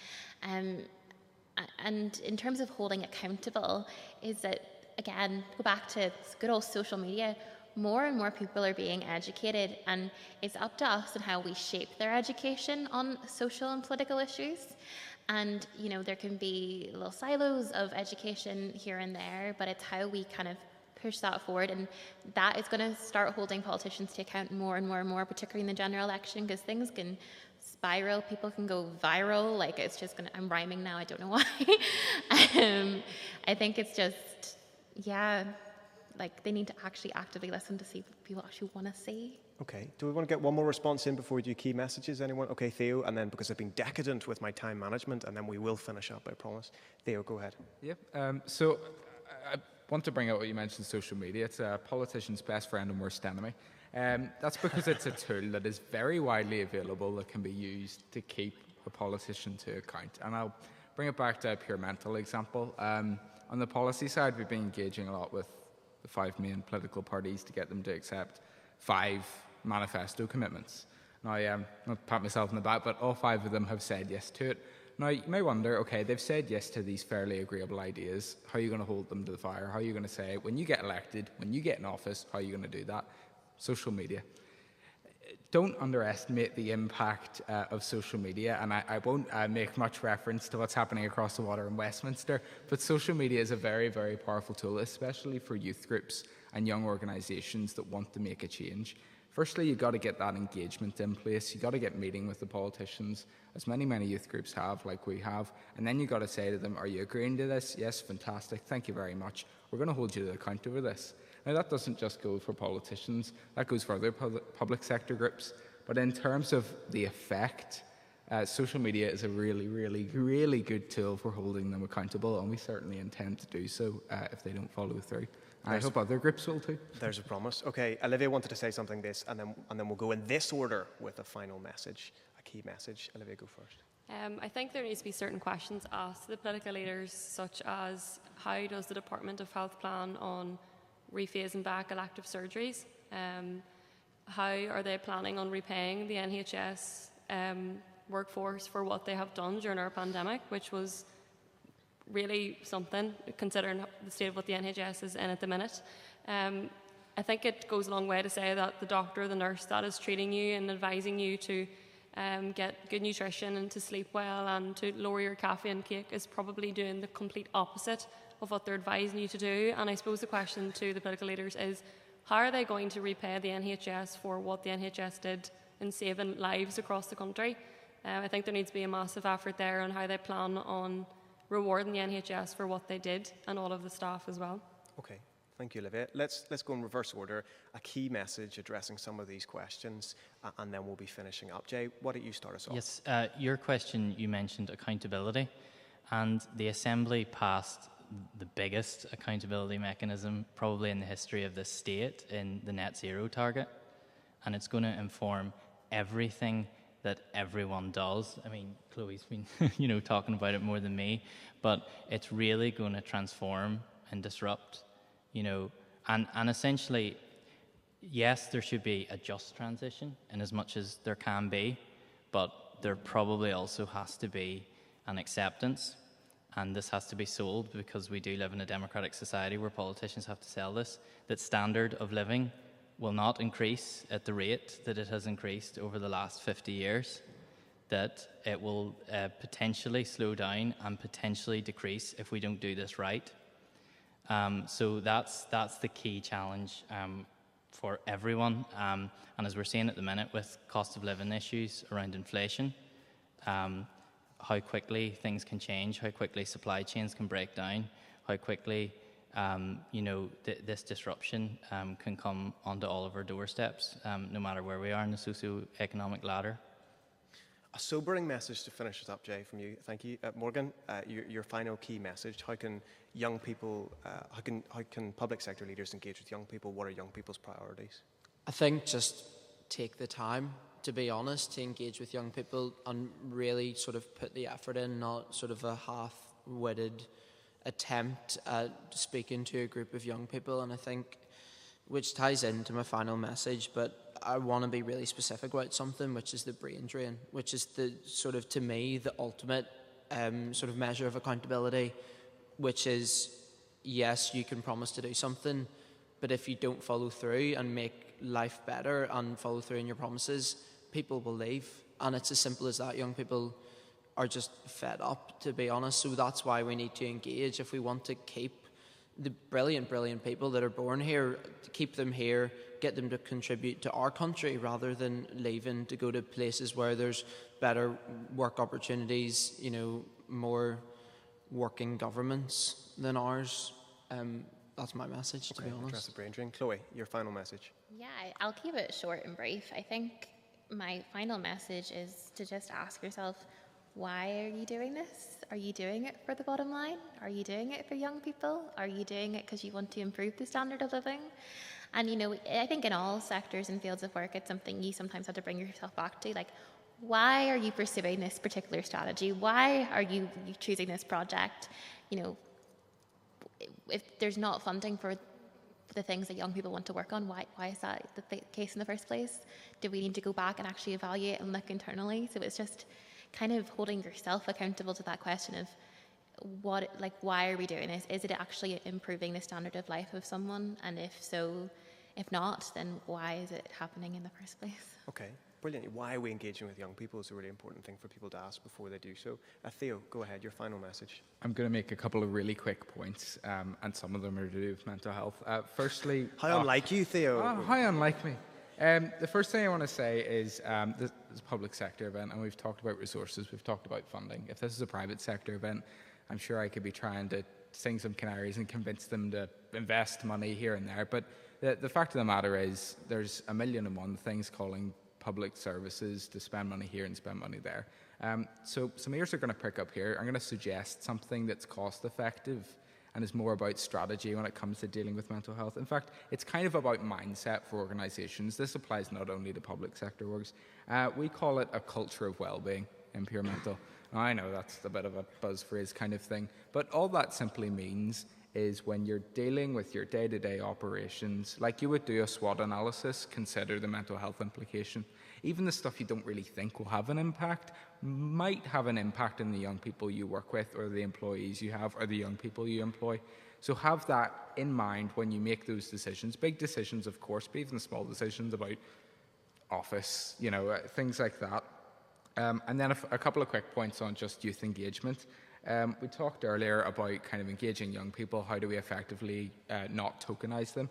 And in terms of holding accountable, is that, again, go back to good old social media. More and more people are being educated, and it's up to us and how we shape their education on social and political issues. And, you know, there can be little silos of education here and there, but it's how we kind of push that forward, and that is going to start holding politicians to account more and more and more, particularly in the general election, because things can spiral, people can go viral, like it's just going to, I'm rhyming now, I don't know why. I think it's just, yeah, like they need to actually actively listen to see what people actually want to see. Okay, do we want to get one more response in before we do key messages? Anyone? Okay, Theo, and then because I've been decadent with my time management, and then we will finish up, I promise. Theo, go ahead. Yeah, so I want to bring out what you mentioned, social media. It's a politician's best friend and worst enemy. That's because it's a tool that is very widely available that can be used to keep a politician to account. And I'll bring it back to a pure mental example. On the policy side, we've been engaging a lot with the 5 main political parties to get them to accept 5 manifesto commitments. Now, not to pat myself on the back, but all 5 of them have said yes to it. Now, you may wonder, okay, they've said yes to these fairly agreeable ideas. How are you going to hold them to the fire? How are you going to say, when you get elected, when you get in office, how are you going to do that? Social media. Don't underestimate the impact of social media, and I won't make much reference to what's happening across the water in Westminster, but social media is a very, very powerful tool, especially for youth groups and young organisations that want to make a change. Firstly, you've got to get that engagement in place. You've got to get meeting with the politicians, as many youth groups have, like we have, and then you've got to say to them, are you agreeing to this? Yes, fantastic, thank you very much. We're going to hold you to account over this. Now, that doesn't just go for politicians, that goes for other public sector groups. But in terms of the effect Social media is a really, really, really good tool for holding them accountable, and we certainly intend to do so if they don't follow through. And I hope other groups will too. There's a promise. Okay, Olivia wanted to say something this, and then we'll go in this order with a final message, a key message. Olivia, go first. I think there needs to be certain questions asked to the political leaders, such as how does the Department of Health plan on rephasing back elective surgeries? How are they planning on repaying the NHS workforce for what they have done during our pandemic, which was really something, considering the state of what the NHS is in at the minute. I think it goes a long way to say that the doctor, the nurse that is treating you and advising you to get good nutrition and to sleep well and to lower your caffeine intake is probably doing the complete opposite of what they're advising you to do. And I suppose the question to the political leaders is, how are they going to repay the NHS for what the NHS did in saving lives across the country? I think there needs to be a massive effort there on how they plan on rewarding the NHS for what they did and all of the staff as well. Okay, thank you, Olivia. Let's go in reverse order. A key message addressing some of these questions, and then we'll be finishing up. Jay, why don't you start us off? Yes, your question, you mentioned accountability, and the Assembly passed the biggest accountability mechanism probably in the history of this state in the net zero target, and it's going to inform everything that everyone does. I mean, Chloe's been, talking about it more than me, but it's really going to transform and disrupt, and essentially, yes, there should be a just transition in as much as there can be, but there probably also has to be an acceptance, and this has to be sold because we do live in a democratic society where politicians have to sell this, that standard of living will not increase at the rate that it has increased over the last 50 years, that it will potentially slow down and potentially decrease if we don't do this right. So that's the key challenge for everyone. And as we're seeing at the minute with cost of living issues around inflation, how quickly things can change, how quickly supply chains can break down, how quickly this disruption can come onto all of our doorsteps, no matter where we are in the socio-economic ladder. A sobering message to finish us up, Jay, from you. Thank you. Morgan, your final key message. How can young people, how can public sector leaders engage with young people? What are young people's priorities? I think just take the time, to be honest, to engage with young people and really sort of put the effort in, not sort of a half-witted attempt at speaking to a group of young people. And I think, which ties into my final message, but I want to be really specific about something, which is the brain drain, which is the sort of, to me, the ultimate sort of measure of accountability, which is, yes, you can promise to do something, but if you don't follow through and make life better and follow through on your promises, people will leave. And it's as simple as that. Young people are just fed up, to be honest. So that's why we need to engage. If we want to keep the brilliant, brilliant people that are born here, to keep them here, get them to contribute to our country rather than leaving to go to places where there's better work opportunities, more working governments than ours. That's my message, to be honest. Address the brain drain. Chloe, your final message. Yeah, I'll keep it short and brief. I think my final message is to just ask yourself, why are you doing this? Are you doing it for the bottom line? Are you doing it for young people? Are you doing it because you want to improve the standard of living? And, I think in all sectors and fields of work, it's something you sometimes have to bring yourself back to. Like, why are you pursuing this particular strategy? Why are you choosing this project? If there's not funding for the things that young people want to work on, why is that the case in the first place? Do we need to go back and actually evaluate and look internally? So it's just kind of holding yourself accountable to that question of why are we doing this? Is it actually improving the standard of life of someone? And if so, if not, then why is it happening in the first place? Okay, brilliant. Why are we engaging with young people is a really important thing for people to ask before they do so. Theo, go ahead, your final message. I'm going to make a couple of really quick points, and some of them are to do with mental health. Firstly... How unlike you, Theo. How unlike me. The first thing I want to say is this is a public sector event, and we've talked about resources, we've talked about funding. If this is a private sector event, I'm sure I could be trying to sing some canaries and convince them to invest money here and there. But the fact of the matter is there's 1,000,001 things calling public services to spend money here and spend money there. So some ears are going to prick up here. I'm going to suggest something that's cost effective and is more about strategy when it comes to dealing with mental health. In fact, it's kind of about mindset for organisations. This applies not only to public sector orgs. We call it a culture of well-being in Pure Mental. Now, I know that's a bit of a buzz phrase kind of thing, but all that simply means is when you're dealing with your day-to-day operations, like you would do a SWOT analysis, consider the mental health implication. Even the stuff you don't really think will have an impact might have an impact on the young people you work with or the employees you have or the young people you employ. So have that in mind when you make those decisions. Big decisions, of course, but even small decisions about office, things like that. And then a couple of quick points on just youth engagement. We talked earlier about kind of engaging young people. How do we effectively not tokenize them?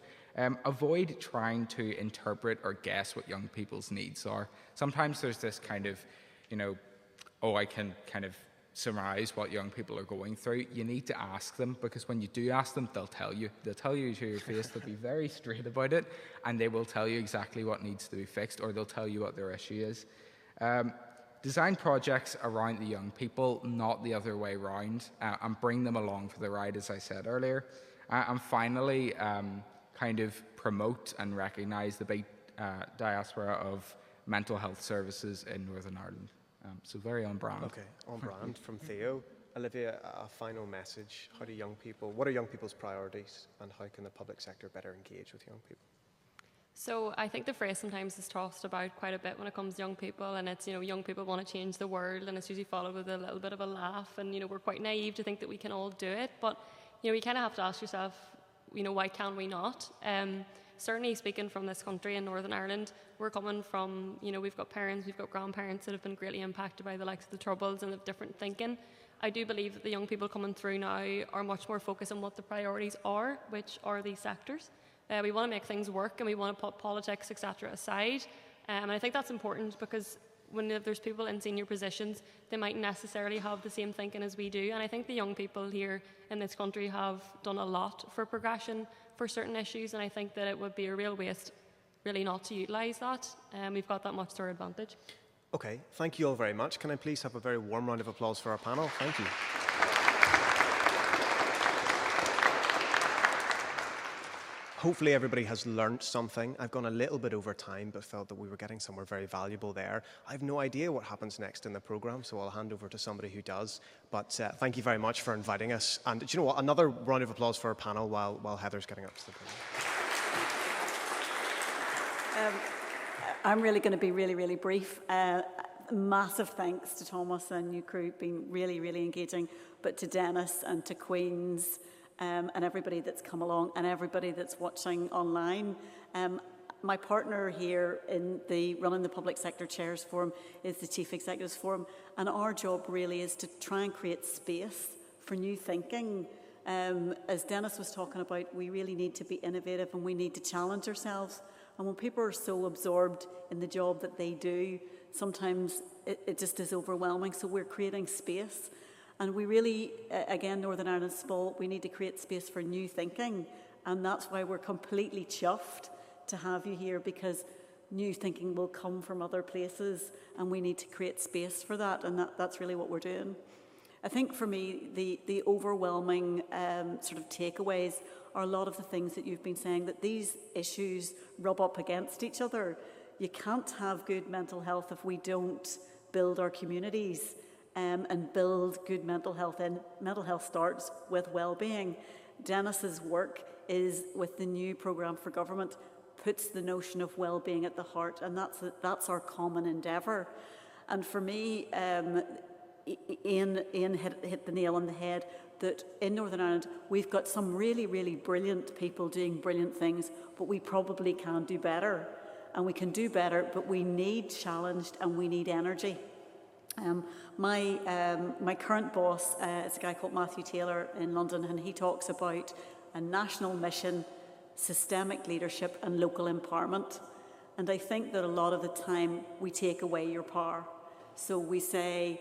Avoid trying to interpret or guess what young people's needs are. Sometimes there's this kind of, I can kind of surmise what young people are going through. You need to ask them, because when you do ask them, they'll tell you. They'll tell you to your face. They'll be very straight about it, and they will tell you exactly what needs to be fixed, or they'll tell you what their issue is. Design projects around the young people, not the other way around, and bring them along for the ride, as I said earlier. And finally, kind of promote and recognise the big diaspora of mental health services in Northern Ireland. So very on brand. Okay, on brand from Theo. Olivia, a final message. What are young people's priorities, and how can the public sector better engage with young people? So I think the phrase sometimes is tossed about quite a bit when it comes to young people, and it's, young people want to change the world, and it's usually followed with a little bit of a laugh, and, we're quite naive to think that we can all do it, but, you kind of have to ask yourself, why can we not? Certainly speaking from this country in Northern Ireland, we're coming from, we've got parents, we've got grandparents that have been greatly impacted by the likes of the Troubles and of different thinking. I do believe that the young people coming through now are much more focused on what the priorities are, which are these sectors. We want to make things work, and we want to put politics, etc. aside. And I think that's important, because when there's people in senior positions, they might necessarily have the same thinking as we do. And I think the young people here in this country have done a lot for progression for certain issues, and I think that it would be a real waste really not to utilise that. We've got that much to our advantage. Okay, thank you all very much. Can I please have a very warm round of applause for our panel? Thank you. Hopefully everybody has learnt something. I've gone a little bit over time, but felt that we were getting somewhere very valuable there. I have no idea what happens next in the programme, so I'll hand over to somebody who does. But thank you very much for inviting us. And do you know what? Another round of applause for our panel while Heather's getting up to the podium. I'm really going to be really, really brief. Massive thanks to Thomas and your crew, been really, really engaging, but to Dennis and to Queen's, and everybody that's come along and everybody that's watching online. My partner here in the running the Public Sector Chairs Forum is the Chief Executives Forum, and our job really is to try and create space for new thinking. As Dennis was talking about, we really need to be innovative and we need to challenge ourselves. And when people are so absorbed in the job that they do, sometimes it just is overwhelming. So we're creating space. And we really, again, Northern Ireland's small, we need to create space for new thinking. And that's why we're completely chuffed to have you here, because new thinking will come from other places and we need to create space for that. And that's really what we're doing. I think for me, the overwhelming sort of takeaways are a lot of the things that you've been saying, that these issues rub up against each other. You can't have good mental health if we don't build our communities and build good mental health. And mental health starts with well-being. Dennis's work is with the new programme for government, puts the notion of well-being at the heart, and that's our common endeavour. And for me, Ian hit the nail on the head, that in Northern Ireland we've got some really, really brilliant people doing brilliant things, but we probably can do better. And we can do better, but we need challenged and we need energy. My current boss is a guy called Matthew Taylor in London, and he talks about a national mission, systemic leadership and local empowerment. And I think that a lot of the time we take away your power. So we say,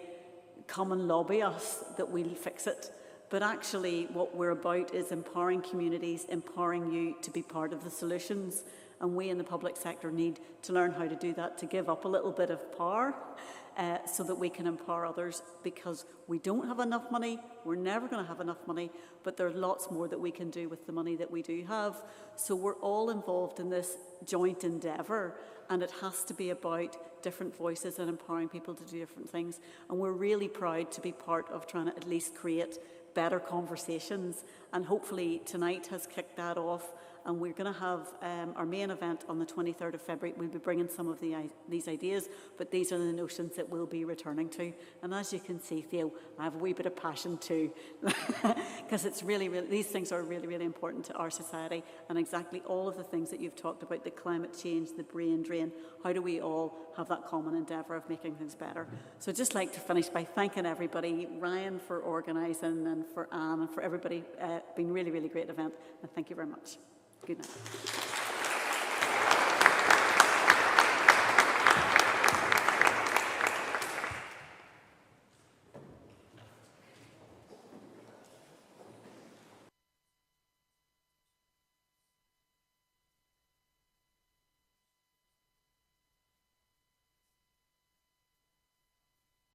come and lobby us that we'll fix it. But actually what we're about is empowering communities, empowering you to be part of the solutions. And we in the public sector need to learn how to do that, to give up a little bit of power so that we can empower others, because we don't have enough money, we're never going to have enough money, but there's lots more that we can do with the money that we do have. So we're all involved in this joint endeavour, and it has to be about different voices and empowering people to do different things. And we're really proud to be part of trying to at least create better conversations, and hopefully tonight has kicked that off. And we're going to have our main event on the 23rd of February. We'll be bringing some of these ideas, but these are the notions that we'll be returning to. And as you can see, Theo, I have a wee bit of passion too, because it's really, these things are really, really important to our society, and exactly all of the things that you've talked about, the climate change, the brain drain, how do we all have that common endeavour of making things better? So I'd just like to finish by thanking everybody, Ryan for organising, and for Anne, and for everybody. Been really, really great event, and thank you very much. Good night.